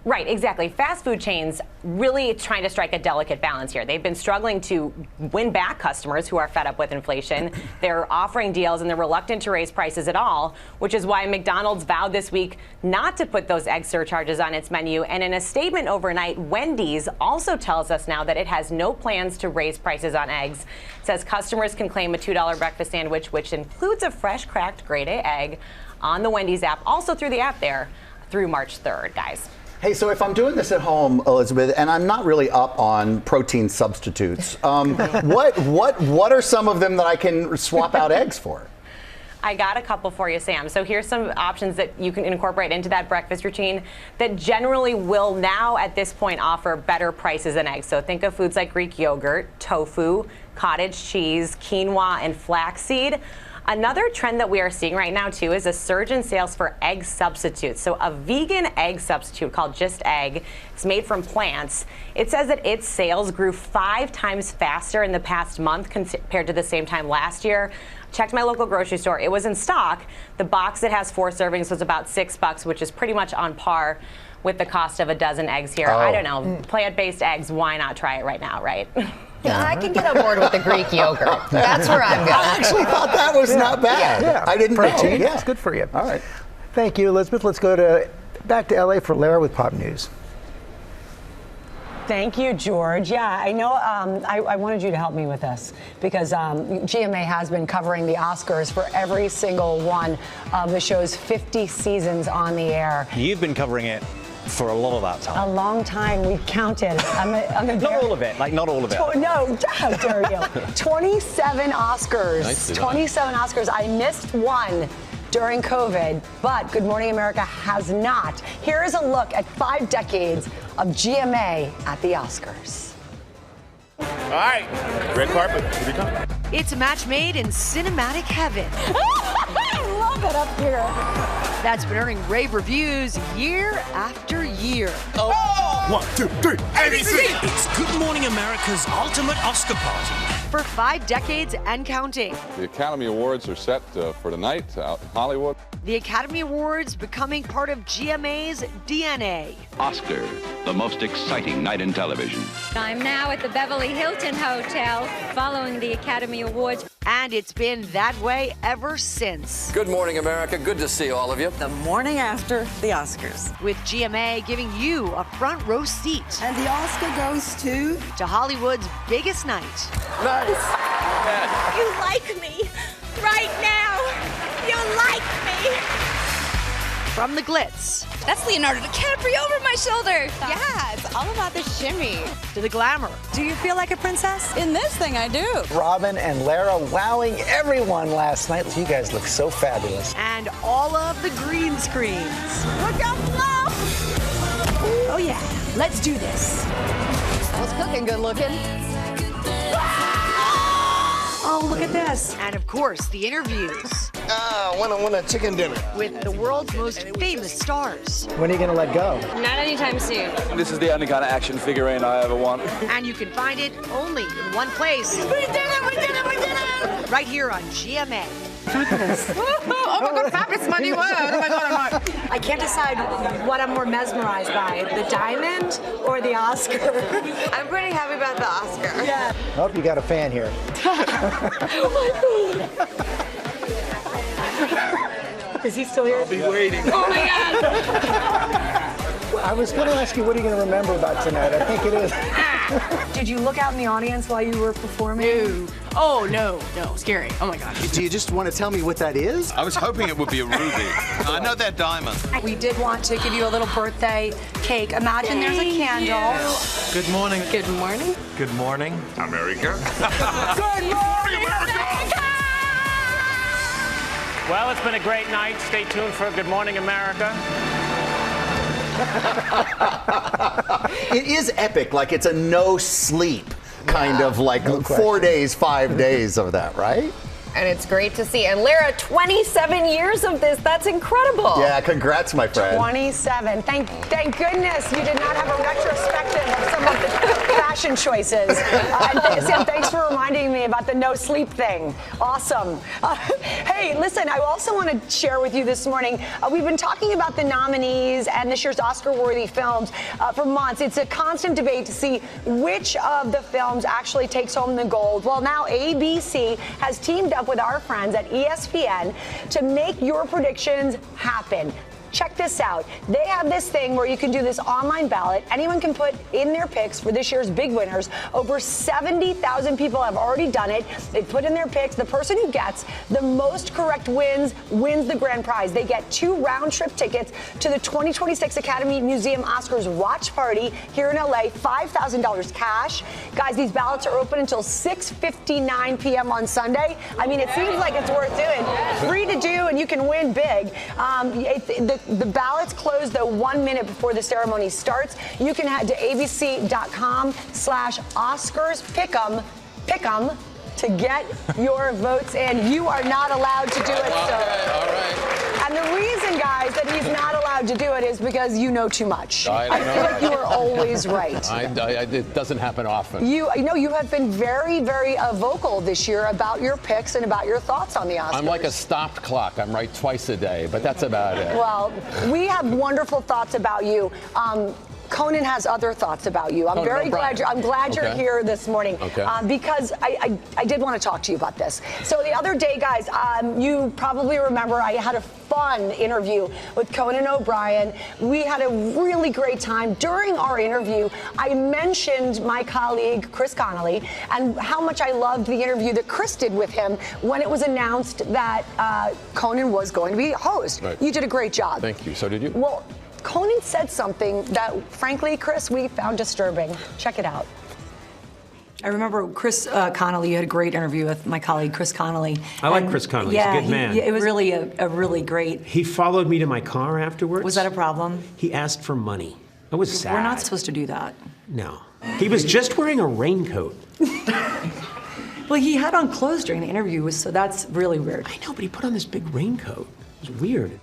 Right, exactly. Fast food chains really trying to strike a delicate balance here. They've been struggling to win back customers who are fed up with inflation. They're offering deals and they're reluctant to raise prices at all, which is why McDonald's vowed this week not to put those egg surcharges on its menu. And in a statement overnight, Wendy's also tells us now that it has no plans to raise prices on eggs. It says customers can claim a $2 breakfast sandwich, which includes a fresh cracked grade A egg on the Wendy's app, also through the app there, through March 3rd, guys. Hey, so if I'm doing this at home, Elizabeth, and I'm not really up on protein substitutes, what are some of them that I can swap out eggs for? I got a couple for you, Sam. So here's some options that you can incorporate into that breakfast routine that generally will now at this point offer better prices than eggs. So think of foods like Greek yogurt, tofu, cottage cheese, quinoa, and flaxseed. Another trend that we are seeing right now, too, is a surge in sales for egg substitutes. So a vegan egg substitute called Just Egg, it's made from plants. It says that its sales grew 5 times faster in the past month compared to the same time last year. Checked my local grocery store. It was in stock. The box that has 4 servings was about $6, which is pretty much on par with the cost of a dozen eggs here. I don't know. Plant-based eggs, why not try it right now, right? Yeah, I can get on board with the Greek yogurt. That's where I'm going. I actually thought that was not bad. Yeah. I didn't know. Yeah. It's good for you. All right. Thank you, Elizabeth. Let's go back to L.A. for Lara with Pop News. Thank you, George. Yeah, I know I wanted you to help me with this because GMA has been covering the Oscars for every single one of the show's 50 seasons on the air. You've been covering it for a lot of that time. A long time. We've counted. Not all of it. Like, not all of it. No, how dare you? 27 Oscars. Nice. 27 Oscars. I missed one during COVID, but Good Morning America has not. Here is a look at 5 decades of GMA at the Oscars. All right, red carpet, here we come. It's a match made in cinematic heaven. I love it up here. That's been earning rave reviews year after year. Oh! 1, 2, 3, ABC! It's Good Morning America's ultimate Oscar party. For 5 decades and counting. The Academy Awards are set for tonight out in Hollywood. The Academy Awards becoming part of GMA's DNA. Oscar, the most exciting night in television. I'm now at the Beverly Hilton Hotel following the Academy Awards. And it's been that way ever since. Good morning, America. Good to see all of you. The morning after the Oscars. With GMA giving you a front row seat. And the Oscar goes to Hollywood's biggest night. Nice. You like me right now. You like me. From the glitz. That's Leonardo DiCaprio over my shoulder. Yeah, it's all about the shimmy. To the glamour. Do you feel like a princess? In this thing, I do. Robin and Lara wowing everyone last night. You guys look so fabulous. And all of the green screens. Look out below! Oh yeah, let's do this. What's cooking? Good looking. Oh, look at this. And of course, the interviews. I want a chicken dinner. With the world's most famous stars. When are you going to let go? Not anytime soon. This is the only kind of action figurine I ever want. And you can find it only in one place. We did it! We did it! We did it! Right here on GMA. Goodness. Oh my God, Fab, it's my new word. Oh my God, I can't decide what I'm more mesmerized by, the diamond or the Oscar. I'm pretty happy about the Oscar. Yeah. Oh, you got a fan here. Is he still here? I'll be waiting. Oh my God! I was going to ask you, what are you going to remember about tonight? I think it is. Did you look out in the audience while you were performing? No. Oh, no. Scary. Oh my gosh. Do you just want to tell me what that is? I was hoping it would be a ruby. I know they're diamond. We did want to give you a little birthday cake. Imagine there's a candle. Good morning. Good morning. Good morning, America. Good morning, America! Well, it's been a great night. Stay tuned for Good Morning America. It is epic. Like, it's a no sleep kind of like no 4 days, 5 days of that, right? And it's great to see. And Lara, 27 years of this. That's incredible. Yeah, congrats, my friend. 27. Thank goodness you did not have a retrospective of some of the fashion choices. Sam, thanks for reminding me about the no sleep thing. Awesome. Hey, listen, I also want to share with you this morning, we've been talking about the nominees and this year's Oscar-worthy films for months. It's a constant debate to see which of the films actually takes home the gold. Well, now ABC has teamed up with our friends at ESPN to make your predictions happen. Check this out. They have this thing where you can do this online ballot. Anyone can put in their picks for this year's big winners. Over 70,000 people have already done it. They put in their picks. The person who gets the most correct wins the grand prize. They get 2 round-trip tickets to the 2026 Academy Museum Oscars watch party here in LA, $5,000 cash. Guys, these ballots are open until 6:59 p.m. on Sunday. I mean, it seems like it's worth doing. Free to do, and you can win big. The ballots close, though, 1 minute before the ceremony starts. You can head to abc.com/Oscars Pick'em to get your votes in. You are not allowed to do it. All right. And the reason, guys, that he's not allowed to do it is because you know too much. I feel like you are always right. It doesn't happen often. You have been very, very vocal this year about your picks and about your thoughts on the Oscars. I'm like a stopped clock. I'm right twice a day, but that's about it. Well, we have wonderful thoughts about you. Conan has other thoughts about you. I'm glad you're here this morning because I did want to talk to you about this. So the other day, guys, you probably remember I had a fun interview with Conan O'Brien. We had a really great time. During our interview, I mentioned my colleague, Chris Connolly, and how much I loved the interview that Chris did with him when it was announced that Conan was going to be host. Right. You did a great job. Thank you. So did you? Well, Conan said something that, frankly, Chris, we found disturbing. Check it out. I remember Chris Connolly. You had a great interview with my colleague, Chris Connolly. I like Chris Connolly. Yeah, he's a good man. It was really a really great. He followed me to my car afterwards. Was that a problem? He asked for money. I was sad. We're not supposed to do that. No. He was just wearing a raincoat. Well, he had on clothes during the interview, so that's really weird. I know, but he put on this big raincoat. It was weird.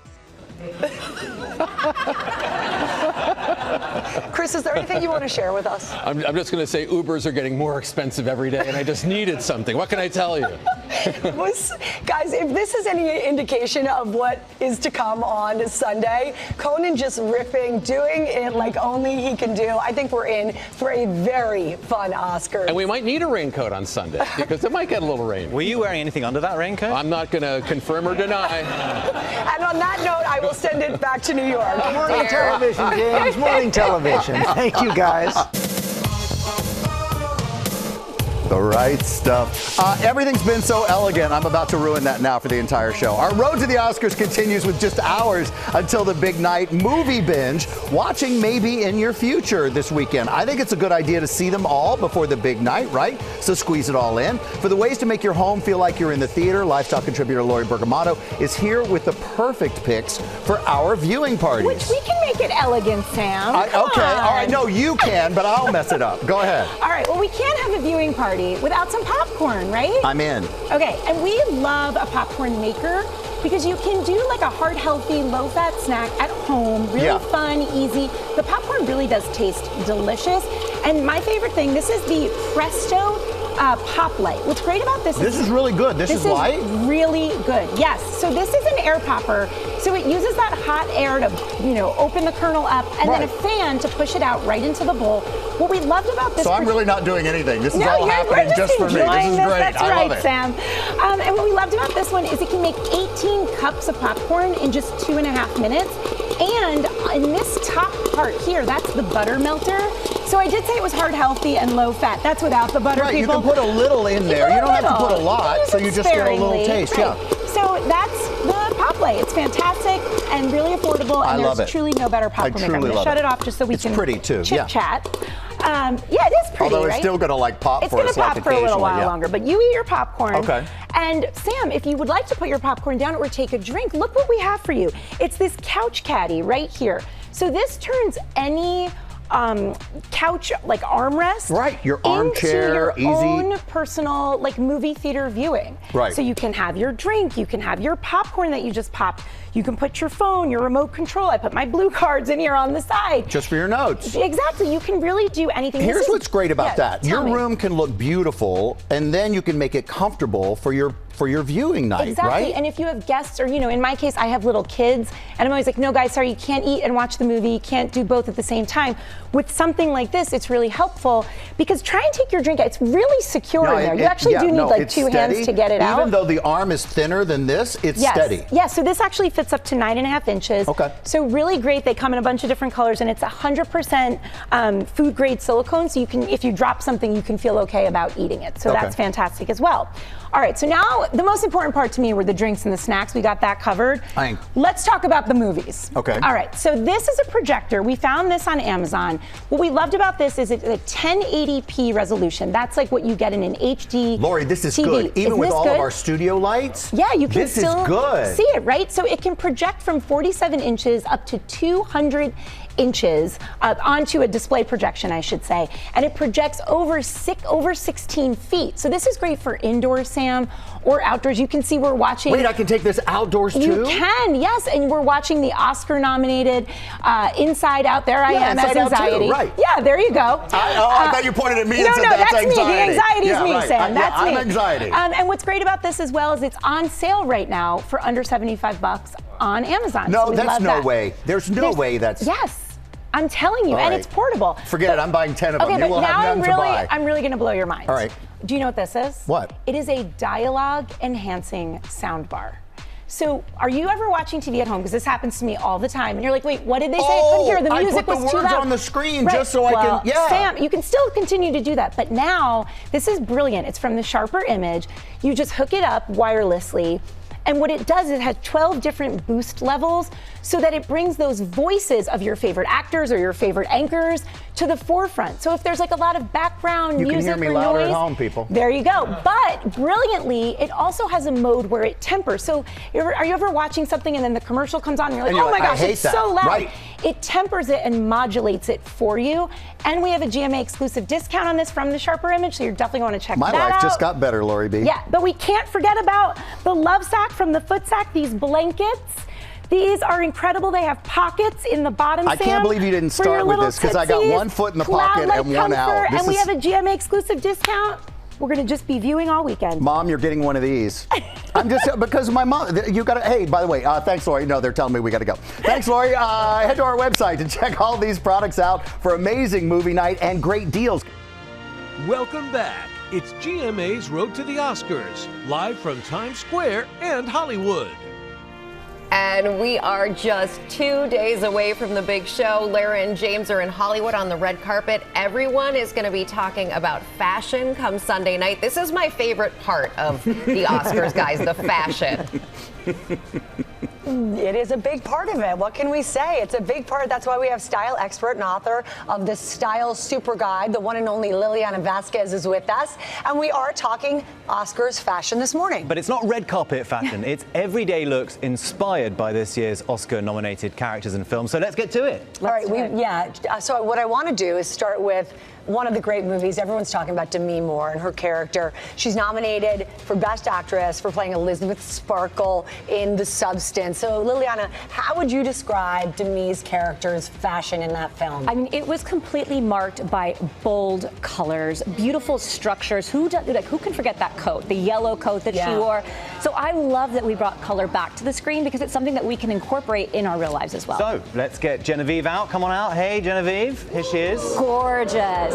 Chris, is there anything you want to share with us? I'm just going to say Ubers are getting more expensive every day, and I just needed something. What can I tell you? Guys, if this is any indication of what is to come on Sunday, Conan just riffing, doing it like only he can do. I think we're in for a very fun Oscars. And we might need a raincoat on Sunday, because it might get a little rain. Were you wearing anything under that raincoat? I'm not going to confirm or deny. And on that note, I will send it back to New York. Morning television, James. Morning television. Thank you, guys. The right stuff. Everything's been so elegant. I'm about to ruin that now for the entire show. Our road to the Oscars continues with just hours until the big night. Movie binge, watching maybe in your future this weekend. I think it's a good idea to see them all before the big night, right? So squeeze it all in. For the ways to make your home feel like you're in the theater, lifestyle contributor Lori Bergamotto is here with the perfect picks for our viewing parties. Which we can make it elegant, Sam. Okay, all right. No, you can, but I'll mess it up. Go ahead. All right, well, we can't have a viewing party without some popcorn, right? I'm in. Okay, and we love a popcorn maker because you can do like a heart healthy, low fat snack at home, really fun, easy. The popcorn really does taste delicious. And my favorite thing, this is the Presto Pop Light. What's great about this is really good. This is light? Really good. Yes. So this is an air popper. So it uses that hot air to, open the kernel up and then a fan to push it out right into the bowl. What we loved about this. So I'm really not doing anything. This is all happening just for me. This is great. That's I right, love it. Sam. And what we loved about this one is it can make 18 cups of popcorn in just 2.5 minutes. And in this top part here, that's the butter melter. So I did say it was heart healthy and low fat. That's without the butter, right, people. You can put a little in there. You don't have to put a lot, so you just get a little taste. Right. Yeah. So that's the Pop Light. It's fantastic and really affordable. And there's truly no better popcorn maker. I'm going to shut it off just so we can pretty too. chit chat. Yeah, it is pretty. Although it's still going to pop for us. It's going to pop for a little while longer. But you eat your popcorn. Okay. And Sam, if you would like to put your popcorn down or take a drink, look what we have for you. It's this couch caddy right here. So this turns any couch armrest your armchair into your own personal movie theater viewing. Right. So you can have your drink, you can have your popcorn that you just popped, you can put your phone, your remote control. I put my blue cards in here on the side. Just for your notes. Exactly. You can really do anything. Here's what's great about that. Your room can look beautiful, and then you can make it comfortable for your viewing night, exactly. Right? And if you have guests or, in my case, I have little kids and I'm always like, no, guys, sorry, you can't eat and watch the movie. You can't do both at the same time. With something like this, it's really helpful because try and take your drink out. It's really secure in there. You actually do need two hands to get it out. Even though the arm is thinner than this, it's steady. Yes, so this actually fits up to 9.5 inches. Okay. So really great. They come in a bunch of different colors and it's 100% food grade silicone. So you can, if you drop something, you can feel okay about eating it. So that's fantastic as well. All right, so now the most important part to me were the drinks and the snacks. We got that covered. Let's talk about the movies. Okay. All right, so this is a projector. We found this on Amazon. What we loved about this is it's a 1080p resolution. That's like what you get in an HD Lori, this is TV. good. Even with all of our studio lights? Yeah, you can this still is good. see it, right? So it can project from 47 inches up to 200 inches onto a display projection, I should say, and it projects over 16 feet. So this is great for indoors, Sam, or outdoors. You can see we're watching. Wait, I can take this outdoors too? You can, yes, and we're watching the Oscar-nominated Inside Out. There I am as anxiety. Right. Yeah, there you go. I thought you pointed at me and said that's anxiety. me. The anxiety is me, Sam. That's me. I'm anxiety. And what's great about this as well is it's on sale right now for under $75 on Amazon. No, so that's no way. There's no way that's. Yes. I'm telling you, and it's portable. Forget it, I'm buying 10 of them. Okay, You will but have now none to buy. I'm really going to blow your mind. All right. Do you know what this is? What? It is a dialogue enhancing soundbar. So, are you ever watching TV at home? Because this happens to me all the time. And you're like, wait, what did they say? I couldn't hear. The music was too loud. I put the words on the screen just so I can, Sam, you can still continue to do that. But now, this is brilliant. It's from the Sharper Image. You just hook it up wirelessly. And what it does is it has 12 different boost levels so that it brings those voices of your favorite actors or your favorite anchors to the forefront. So if there's like a lot of background You music can hear me or louder noise, at home, people. there you go. But brilliantly, it also has a mode where it tempers. So are you ever watching something and then the commercial comes on and you're like, And you're oh my like, I gosh, hate it's that. so loud. Right. It tempers it and modulates it for you. And we have a GMA exclusive discount on this from the Sharper Image, so you're definitely going to check My that out. life just got better, Lori B. Yeah, but we can't forget about the Love Sack from the Foot Sack, these blankets. These are incredible. They have pockets in the bottom. I can't believe you didn't for your start with little this because I got tootsies, one foot in the pocket cloud-like and one out. comfort, This and we is- have a GMA exclusive discount. We're going to just be viewing all weekend. Mom, you're getting one of these. I'm just, because my mom, you got to, hey, by the way, thanks, Lori. No, they're telling me we got to go. Thanks, Lori. Head to our website to check all these products out for amazing movie night and great deals. Welcome back. It's GMA's Road to the Oscars, live from Times Square and Hollywood. And we are just 2 days away from the big show. Lara and James are in Hollywood on the red carpet. Everyone is going to be talking about fashion come Sunday night. This is my favorite part of the Oscars, guys, the fashion. It is a big part of it. What can we say? It's a big part. That's why we have style expert and author of the Style Super Guide, the one and only Liliana Vasquez is with us. And we are talking Oscars fashion this morning. But it's not red carpet fashion. It's everyday looks inspired by this year's Oscar-nominated characters and films. So let's get to it. All right, so what I want to do is start with one of the great movies. Everyone's talking about Demi Moore and her character. She's nominated for Best Actress for playing Elizabeth Sparkle in The Substance. So, Liliana, how would you describe Demi's character's fashion in that film? I mean, it was completely marked by bold colors, beautiful structures. Who can forget that coat, the yellow coat that she wore? So I love that we brought color back to the screen because it's something that we can incorporate in our real lives as well. So let's get Genevieve out. Come on out. Hey, Genevieve. Here she is. Gorgeous.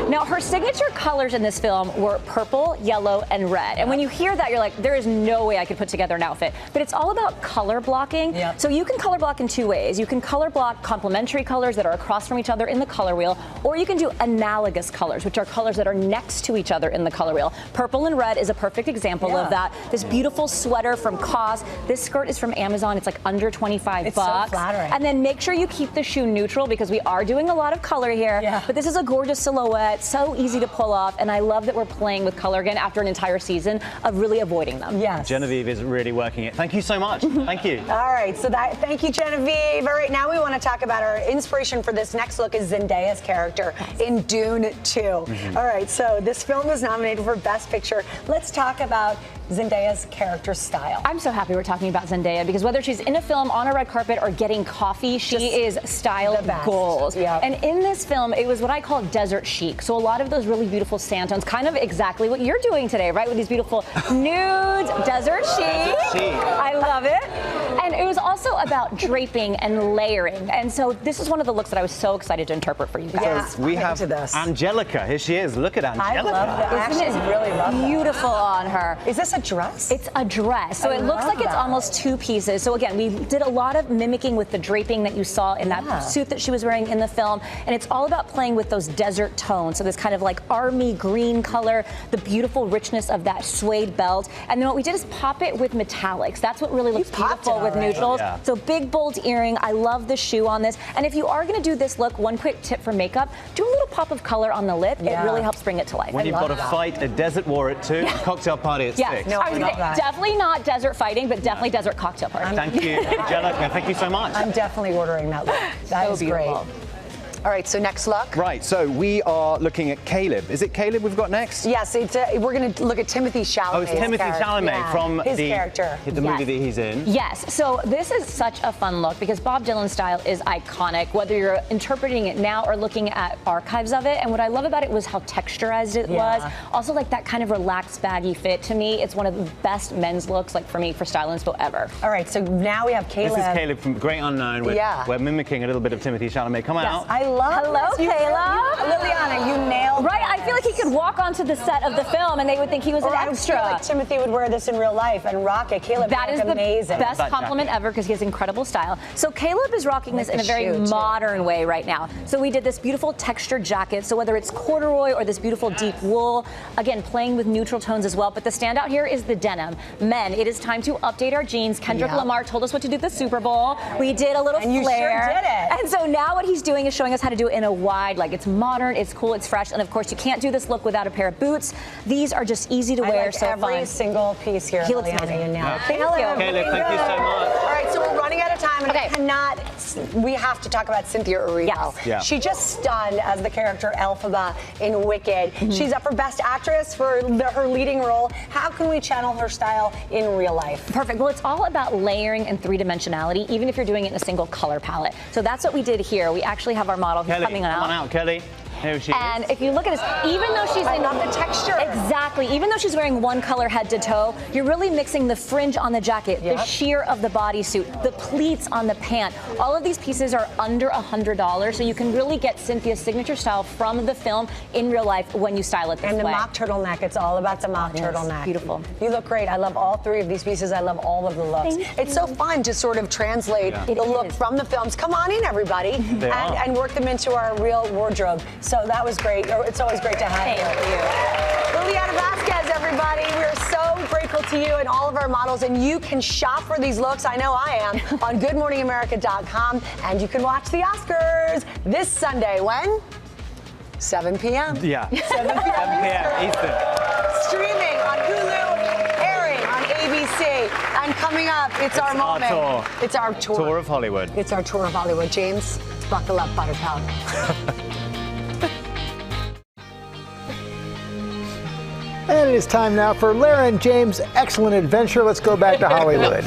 Now, her signature colors in this film were purple, yellow, and red. And when you hear that, you're like, there is no way I could put together an outfit. But it's all about color blocking. So you can color block in two ways. You can color block complementary colors that are across from each other in the color wheel, or you can do analogous colors, which are colors that are next to each other in the color wheel. Purple and red is a perfect example of that. This beautiful sweater from COS. This skirt is from Amazon. It's like under 25 It's bucks. so flattering. And then make sure you keep the shoe neutral because we are doing a lot of color here. But this is a gorgeous silhouette, so easy to pull off, and I love that we're playing with color again after an entire season of really avoiding them. Genevieve is really working it. Thank you so much. Thank you. All right, so thank you, Genevieve. All right, now we want to talk about our inspiration for this next look is Zendaya's character in Dune 2. All right, so this film was nominated for Best Picture. Let's talk about Zendaya's character style. I'm so happy we're talking about Zendaya because whether she's in a film, on a red carpet, or getting coffee, she is style goals. And in this film, it was what I call desert chic. So a lot of those really beautiful sand tones, kind of exactly what you're doing today, right? With these beautiful nudes, desert chic. I love it. And it was also about draping and layering. And so this is one of the looks that I was so excited to interpret for you guys. We have Angelica. Here she is. Look at Angelica. I love that. I actually really love that. Beautiful on her. Is this a dress? It's a dress. So I it looks love like it's that. almost two pieces. So again, we did a lot of mimicking with the draping that you saw in that suit that she was wearing in the film. And it's all about playing with those desert tones. So this kind of like army green color, the beautiful richness of that suede belt. And then what we did is pop it with metallics. That's what really looks beautiful with neutrals. So big, bold earring. I love the shoe on this. And if you are going to do this look, one quick tip for makeup, do a little pop of color on the lip. It really helps bring it to life. When you've got a fight, a desert war at 2, a cocktail party at 6. No, I was gonna say, definitely not desert fighting, but definitely desert cocktail party. Thank you, Angelica. Thank you so much. I'm definitely ordering that look. That is great. All right, so next look. Right, so we are looking at Caleb. Is it Caleb we've got next? Yes, we're going to look at Timothy Chalamet. Oh, it's Timothy Chalamet from his character. The movie that he's in. Yes, so this is such a fun look because Bob Dylan's style is iconic, whether you're interpreting it now or looking at archives of it. And what I love about it was how texturized it was. Also, like that kind of relaxed, baggy fit. To me, it's one of the best men's looks, like for me, for style inspo ever. All right, so now we have Caleb. This is Caleb from Great Unknown. We're mimicking a little bit of Timothy Chalamet. Come out. I love Hello, this. Kayla. Liliana, you nailed Right, I feel like he could walk onto the set of the film and they would think he was an extra. I feel like Timothy would wear this in real life and rock it. Caleb, that is the amazing. best compliment ever because he has incredible style. So Caleb is rocking this in a very modern way right now. So we did this beautiful textured jacket. So whether it's corduroy or this beautiful deep wool, again, playing with neutral tones as well. But the standout here is the denim. Men, it is time to update our jeans. Kendrick Lamar told us what to do at the Super Bowl. We did a little flare. You sure did it. And so now what he's doing is showing us how to do it in a wide, like it's modern, it's cool, it's fresh. And of course, you can't do this look without a pair of boots. These are just easy to wear, so fun. Every single piece here. He looks amazing. Thank you. Caleb, thank you so much. All right, so we're running out of time, and we have to talk about Cynthia Erivo. Yes. Yeah. She just stunned as the character Elphaba in Wicked. She's up for Best Actress for her leading role. How can we channel her style in real life? Perfect. Well, it's all about layering and three-dimensionality, even if you're doing it in a single color palette. So that's what we did here. We actually have our model who's coming out. Come on out, Kelly. Here she is. And if you look at this, even though she's I love the texture. Exactly. Even though she's wearing one color head to toe, you're really mixing the fringe on the jacket, the sheer of the bodysuit, the pleats on the pant. All of these pieces are under $100, so you can really get Cynthia's signature style from the film in real life when you style it this way. And the mock turtleneck, it's all about the mock turtleneck. Beautiful. You look great. I love all three of these pieces. I love all of the looks. It's so fun to sort of translate the look from the films. Come on in, everybody, and work them into our real wardrobe. So that was great. It's always great to have you. Liliana Vasquez, everybody. We're so grateful to you and all of our models. And you can shop for these looks, I know I am, on GoodMorningAmerica.com. And you can watch the Oscars this Sunday. When? 7 p.m. Yeah. 7 7 p.m. Eastern. Streaming on Hulu, airing on ABC. And coming up, it's our moment. Tour. It's our tour. Tour of Hollywood. It's our tour of Hollywood. James, buckle up, Buttercup. And it is time now for Lara and James' excellent adventure. Let's go back to Hollywood.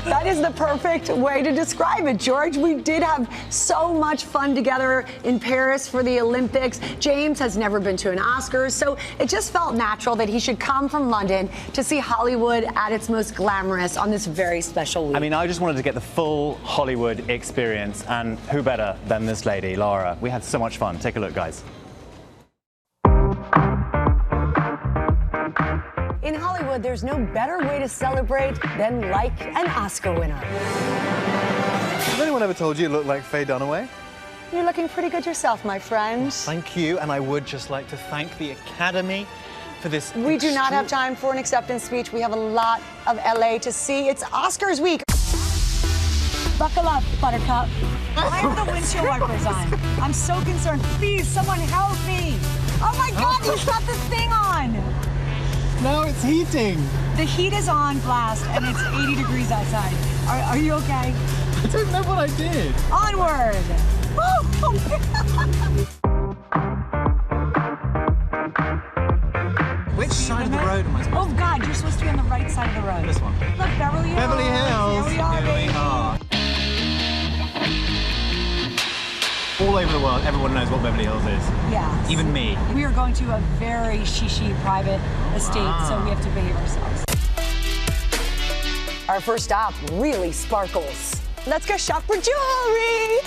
That is the perfect way to describe it, George. We did have so much fun together in Paris for the Olympics. James has never been to an Oscars, so it just felt natural that he should come from London to see Hollywood at its most glamorous on this very special week. I mean, I just wanted to get the full Hollywood experience, and who better than this lady, Lara? We had so much fun. Take a look, guys. In Hollywood, there's no better way to celebrate than like an Oscar winner. Has anyone ever told you you look like Faye Dunaway? You're looking pretty good yourself, my friend. Thank you, and I would just like to thank the Academy for this. We do not have time for an acceptance speech. We have a lot of LA to see. It's Oscars week. Buckle up, Buttercup. Why have the windshield wipers on? I'm so concerned. Please, someone help me. Oh my God, you shut this thing on. No, it's heating. The heat is on blast and it's 80 degrees outside. Are you okay? I don't know what I did. Onward. Which side of the road am I supposed to be? Oh God, you're supposed to be on the right side of the road. This one. Look, Beverly Hills. Beverly Hills. Here we are, baby. All over the world, everyone knows what Beverly Hills is. Yes. Even me. We are going to a very shishi private estate, so we have to behave ourselves. Our first stop really sparkles. Let's go shop for jewelry.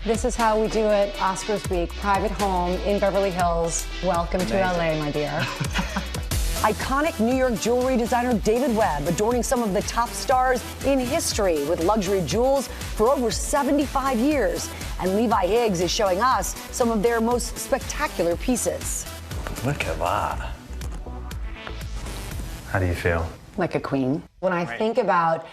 This is how we do it, Oscars week. Private home in Beverly Hills. Welcome to LA, my dear. Iconic New York jewelry designer David Webb adorning some of the top stars in history with luxury jewels for over 75 years. And Levi Higgs is showing us some of their most spectacular pieces. Look at that. How do you feel? Like a queen. When I think about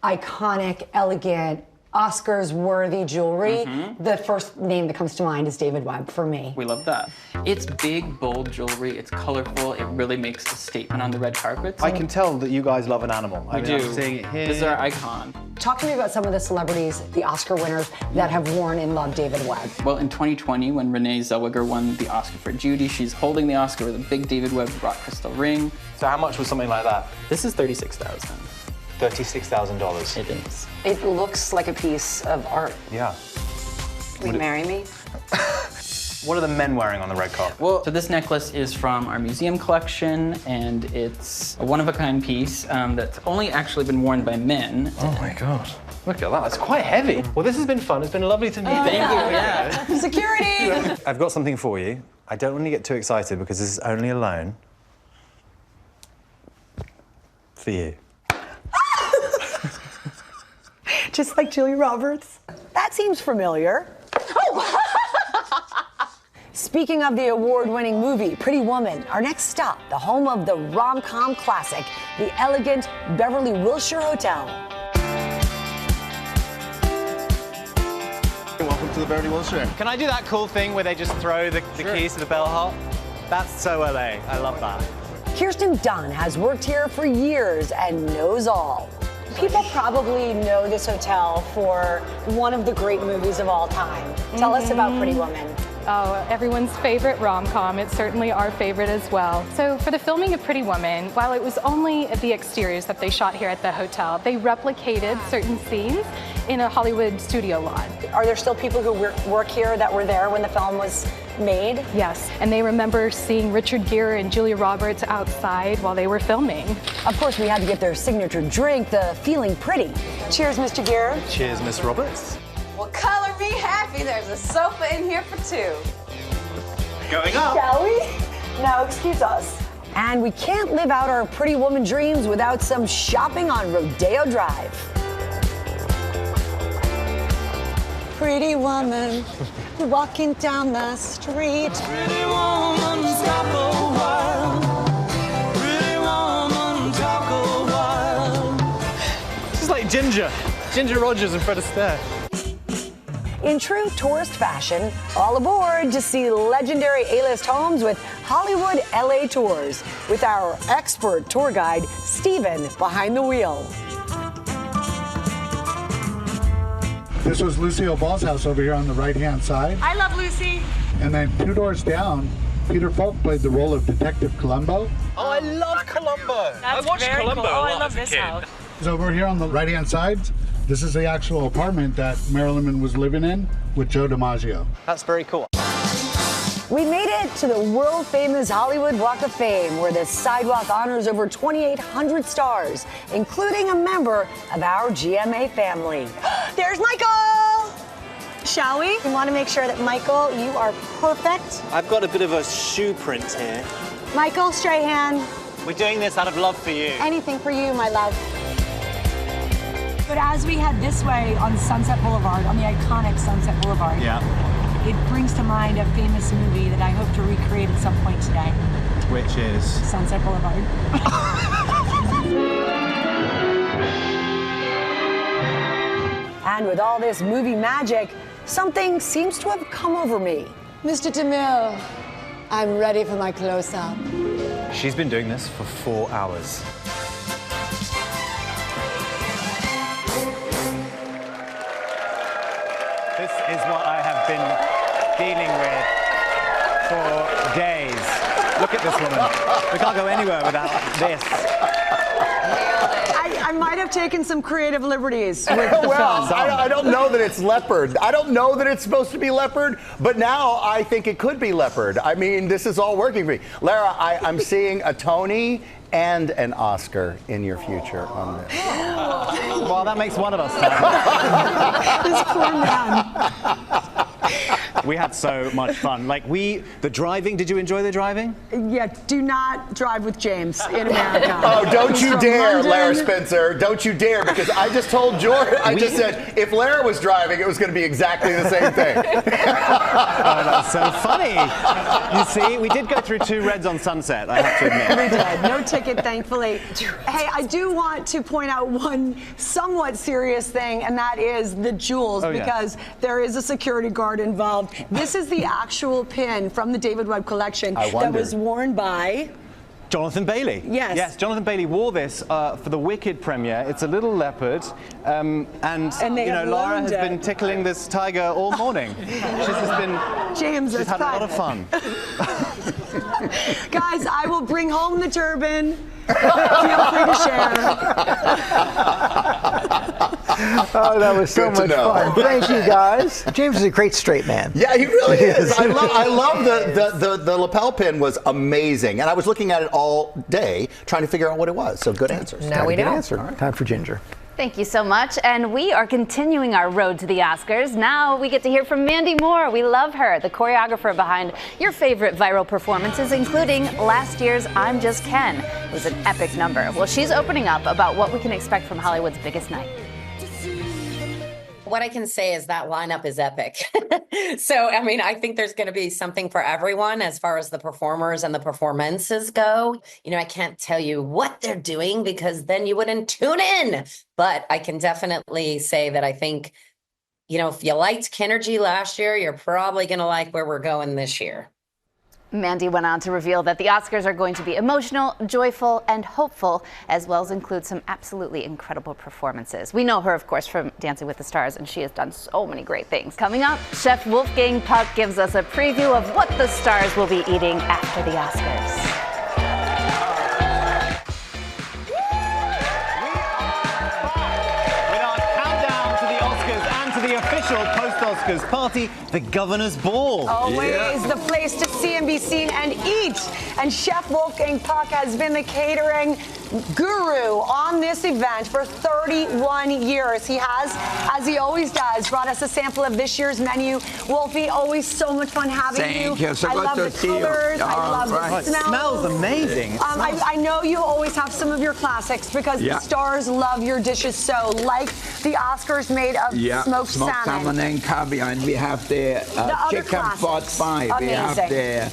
iconic, elegant, Oscars-worthy jewelry, the first name that comes to mind is David Webb for me. We love that. It's big, bold jewelry. It's colorful. It really makes a statement on the red carpet. I can tell that you guys love an animal. We do. I'm seeing it here. This is our icon. Talk to me about some of the celebrities, the Oscar winners, that have worn and loved David Webb. Well, in 2020, when Renee Zellweger won the Oscar for Judy, she's holding the Oscar with a big David Webb rock crystal ring. So how much was something like that? This is $36,000. $36,000. It is. It looks like a piece of art. Yeah. Will you marry me? What are the men wearing on the red carpet? Well, so this necklace is from our museum collection, and it's a one-of-a-kind piece that's only actually been worn by men. Oh my God. Look at that, it's quite heavy. Well, this has been fun. It's been lovely to meet you. Thank you, yeah. Security! I've got something for you. I don't want to get too excited because this is only a loan. For you. Just like Julia Roberts. That seems familiar. Speaking of the award-winning movie, Pretty Woman, our next stop, the home of the rom-com classic, the elegant Beverly Wilshire Hotel. Welcome to the Beverly Wilshire. Can I do that cool thing where they just throw the keys to the bellhop? That's so LA. I love that. Kirsten Dunn has worked here for years and knows all. People probably know this hotel for one of the great movies of all time. Tell us about Pretty Woman. Oh, everyone's favorite rom-com. It's certainly our favorite as well. So for the filming of Pretty Woman, while it was only the exteriors that they shot here at the hotel, they replicated certain scenes in a Hollywood studio lot. Are there still people who work here that were there when the film was made? Yes, and they remember seeing Richard Gere and Julia Roberts outside while they were filming. Of course, we had to get their signature drink, the Feeling Pretty. Cheers, Mr. Gere. Cheers, Miss Roberts. Well, color me happy. There's a sofa in here for two. Going up. Shall we? Now, excuse us. And we can't live out our Pretty Woman dreams without some shopping on Rodeo Drive. Pretty woman, walking down the street. Pretty woman, stop a while. Pretty woman, talk a while. This is like Ginger Rogers and Fred Astaire. In true tourist fashion, all aboard to see legendary A-list homes with Hollywood LA Tours with our expert tour guide, Steven, behind the wheel. This was Lucille Ball's house over here on the right-hand side. I love Lucy. And then 2 doors down, Peter Falk played the role of Detective Columbo. Oh, I love Columbo. I watched Columbo a lot as a kid. So over here on the right-hand side, this is the actual apartment that Marilyn Monroe was living in with Joe DiMaggio. That's very cool. We made it to the world-famous Hollywood Walk of Fame, where the sidewalk honors over 2,800 stars, including a member of our GMA family. There's Michael! Shall we? We want to make sure that, Michael, you are perfect. I've got a bit of a shoe print here. Michael Strahan. We're doing this out of love for you. Anything for you, my love. But as we head this way on Sunset Boulevard, on the iconic Sunset Boulevard, it brings to mind a famous movie that I hope to recreate at some point today. Which is? Sunset Boulevard. And with all this movie magic, something seems to have come over me. Mr. DeMille, I'm ready for my close-up. She's been doing this for 4 hours. This is what I have been dealing with for days. Look at this woman. We can't go anywhere without this. I might have taken some creative liberties with the well, film. I don't know that it's leopard. I don't know that it's supposed to be leopard, but now I think it could be leopard. I mean, this is all working for me. Lara, I'm seeing a Tony and an Oscar in your future on this. Well, that makes one of us. This poor man. We had so much fun. Like the driving, did you enjoy the driving? Yeah, do not drive with James in America. Oh, don't He's you from dare, London. Lara Spencer. Don't you dare, because I just told George, I just said, if Lara was driving, it was going to be exactly the same thing. Oh, that's so funny. You see, we did go through 2 reds on Sunset, I have to admit. We did. No ticket, thankfully. Hey, I do want to point out one somewhat serious thing, and that is the jewels, because there is a security guard involved. This is the actual pin from the David Webb collection that was worn by Jonathan Bailey. Yes. Yes, Jonathan Bailey wore this for the Wicked premiere. It's a little leopard, and you know, Lara has been tickling this tiger all morning. She's just been. James, she's had a lot of fun. Guys, I will bring home the turban. Feel free to share. Oh, that was so Good to much know. fun. Thank you, guys. James is a great straight man. Yeah, he really is. I love the lapel pin was amazing. And I was looking at it all day trying to figure out what it was. So good answers. Now we know. Answer. All right. Time for Ginger. Thank you so much. And we are continuing our road to the Oscars. Now we get to hear from Mandy Moore. We love her, the choreographer behind your favorite viral performances, including last year's I'm Just Ken. It was an epic number. Well, she's opening up about what we can expect from Hollywood's biggest night. What I can say is that lineup is epic. So, I mean, I think there's going to be something for everyone as far as the performers and the performances go. You know, I can't tell you what they're doing because then you wouldn't tune in. But I can definitely say that I think, you know, if you liked Kennergy last year, you're probably going to like where we're going this year. Mandy went on to reveal that the Oscars are going to be emotional, joyful, and hopeful, as well as include some absolutely incredible performances. We know her, of course, from Dancing with the Stars, and she has done so many great things. Coming up, Chef Wolfgang Puck gives us a preview of what the stars will be eating after the Oscars. The official post-Oscars party, the Governor's Ball. Always the place to see and be seen and eat. And Chef Wolfgang Puck has been the catering guru on this event for 31 years. He has, as he always does, brought us a sample of this year's menu. Wolfie, always so much fun having you. Thank you. So I good love to the see you. colors. I love the smells. It smells amazing. I know you always have some of your classics because the stars love your dishes so, like the Oscars made of smoked salmon and caviar, and we have the chicken pot pie. We have the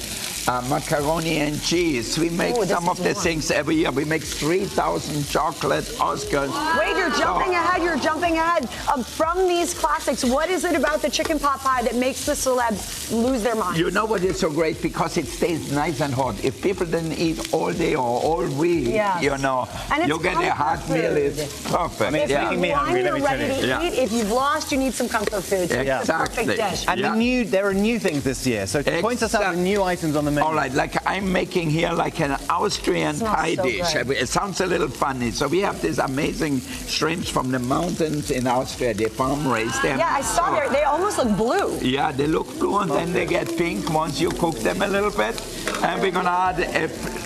macaroni and cheese. We make some of the things every year. We make 3,000 chocolate Oscars. Wait, you're jumping ahead. You're jumping ahead. From these classics, what is it about the chicken pot pie that makes the celebs lose their minds? You know what is so great? Because it stays nice and hot. If people didn't eat all day or all week, you know, you get a hot meal. It's perfect. If you've won, you're ready to eat. If you've lost, you need some comfort food. So it's the perfect dish. And there are new things this year. So point us out the new items on the menu. All right, like I'm making here like an Austrian pie dish. It sounds a little funny. So we have these amazing shrimps from the mountains in Austria. They farm raise them. Yeah, I saw there. They almost look blue. Yeah, they look blue and then they get pink once you cook them a little bit. And we're gonna add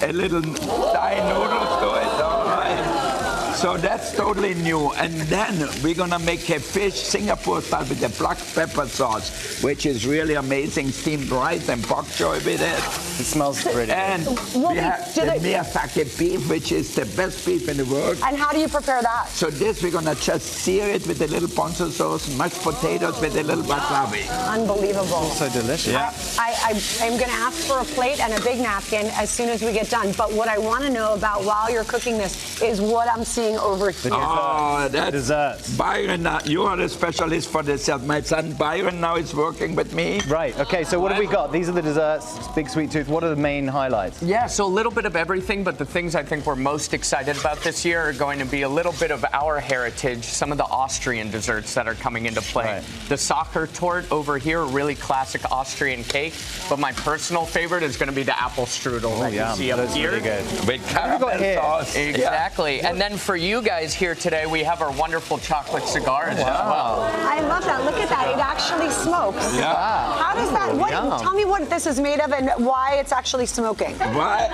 a little Thai noodles to it. All right. So that's totally new. And then we're gonna make a fish Singapore style with the black pepper sauce, which is really amazing. Steamed rice and bok choy with it. It smells pretty good. And we have the Miyazaki beef, which is the best beef in the world. And how do you prepare that? So this, we're gonna just sear it with a little ponzu sauce, mashed potatoes with a little wasabi. Unbelievable. So delicious. Yeah. I'm gonna ask for a plate and a big napkin as soon as we get done. But what I wanna know about while you're cooking this is what I'm seeing over here. Oh, that's desserts. Byron, you are the specialist for dessert. My son Byron now is working with me. Right, okay, so what have we got? These are the desserts, Big Sweet Tooth. What are the main highlights? Yeah, so a little bit of everything, but the things I think we're most excited about this year are going to be a little bit of our heritage, some of the Austrian desserts that are coming into play. Right. The soccer tort over here, a really classic Austrian cake, but my personal favorite is going to be the apple strudel that you see up here. Really good. With caramel sauce. Exactly. And then for you guys here today, we have our wonderful chocolate cigars as well. I love that. Look at that. It actually smokes. Yeah. How does that, tell me what this is made of and why it's actually smoking. Right?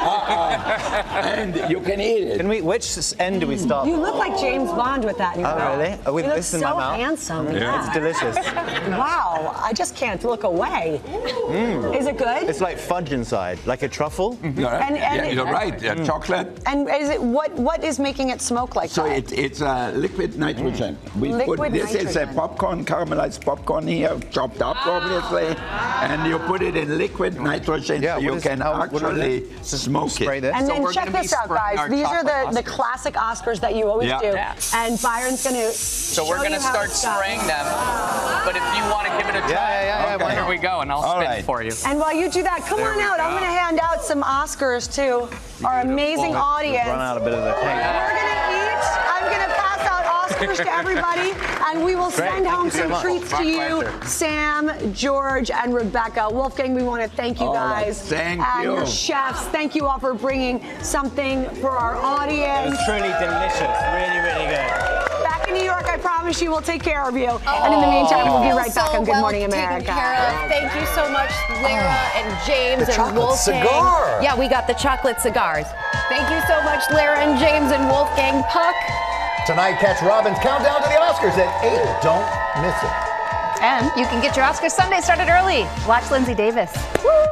And you can eat it. Which end do we start? You look like James Bond with that in your mouth. Really? Oh, with you this in my mouth? so handsome. Yeah. It's delicious. Wow. I just can't look away. Is it good? It's like fudge inside, like a truffle. You're right. Chocolate. And is it what is making it smoke like that? So it's liquid nitrogen. This is a popcorn, caramelized popcorn here, chopped up obviously, and you put it in liquid nitrogen so you can actually smoke it. And then check this out, guys. These are the classic Oscars that you always do. And Byron's going to So we're going to start spraying them, but if you want to give it a try, here we go, and I'll spin it for you. And while you do that, come on out. I'm going to hand out some Oscars to our amazing audience. Run out a bit of the cake. We're going to eat. I'm going to pass out Oscars to everybody, and we will send home some treats to you, Sam, George, and Rebecca. Wolfgang, we want to thank you guys. Thank and you. your chefs. Thank you all for bringing something for our audience. It was truly delicious. Really, really good. Back in New York. I promise you we'll take care of you. And in the meantime, we'll be right back on Good Morning America. Thank you so much, Lara and James The and chocolate Wolfgang. cigar. Yeah, we got the chocolate cigars. Thank you so much, Lara and James and Wolfgang Puck. Tonight, catch Robin's countdown to the Oscars at 8. Don't miss it. And you can get your Oscar Sunday started early. Watch Linsey Davis. Woo!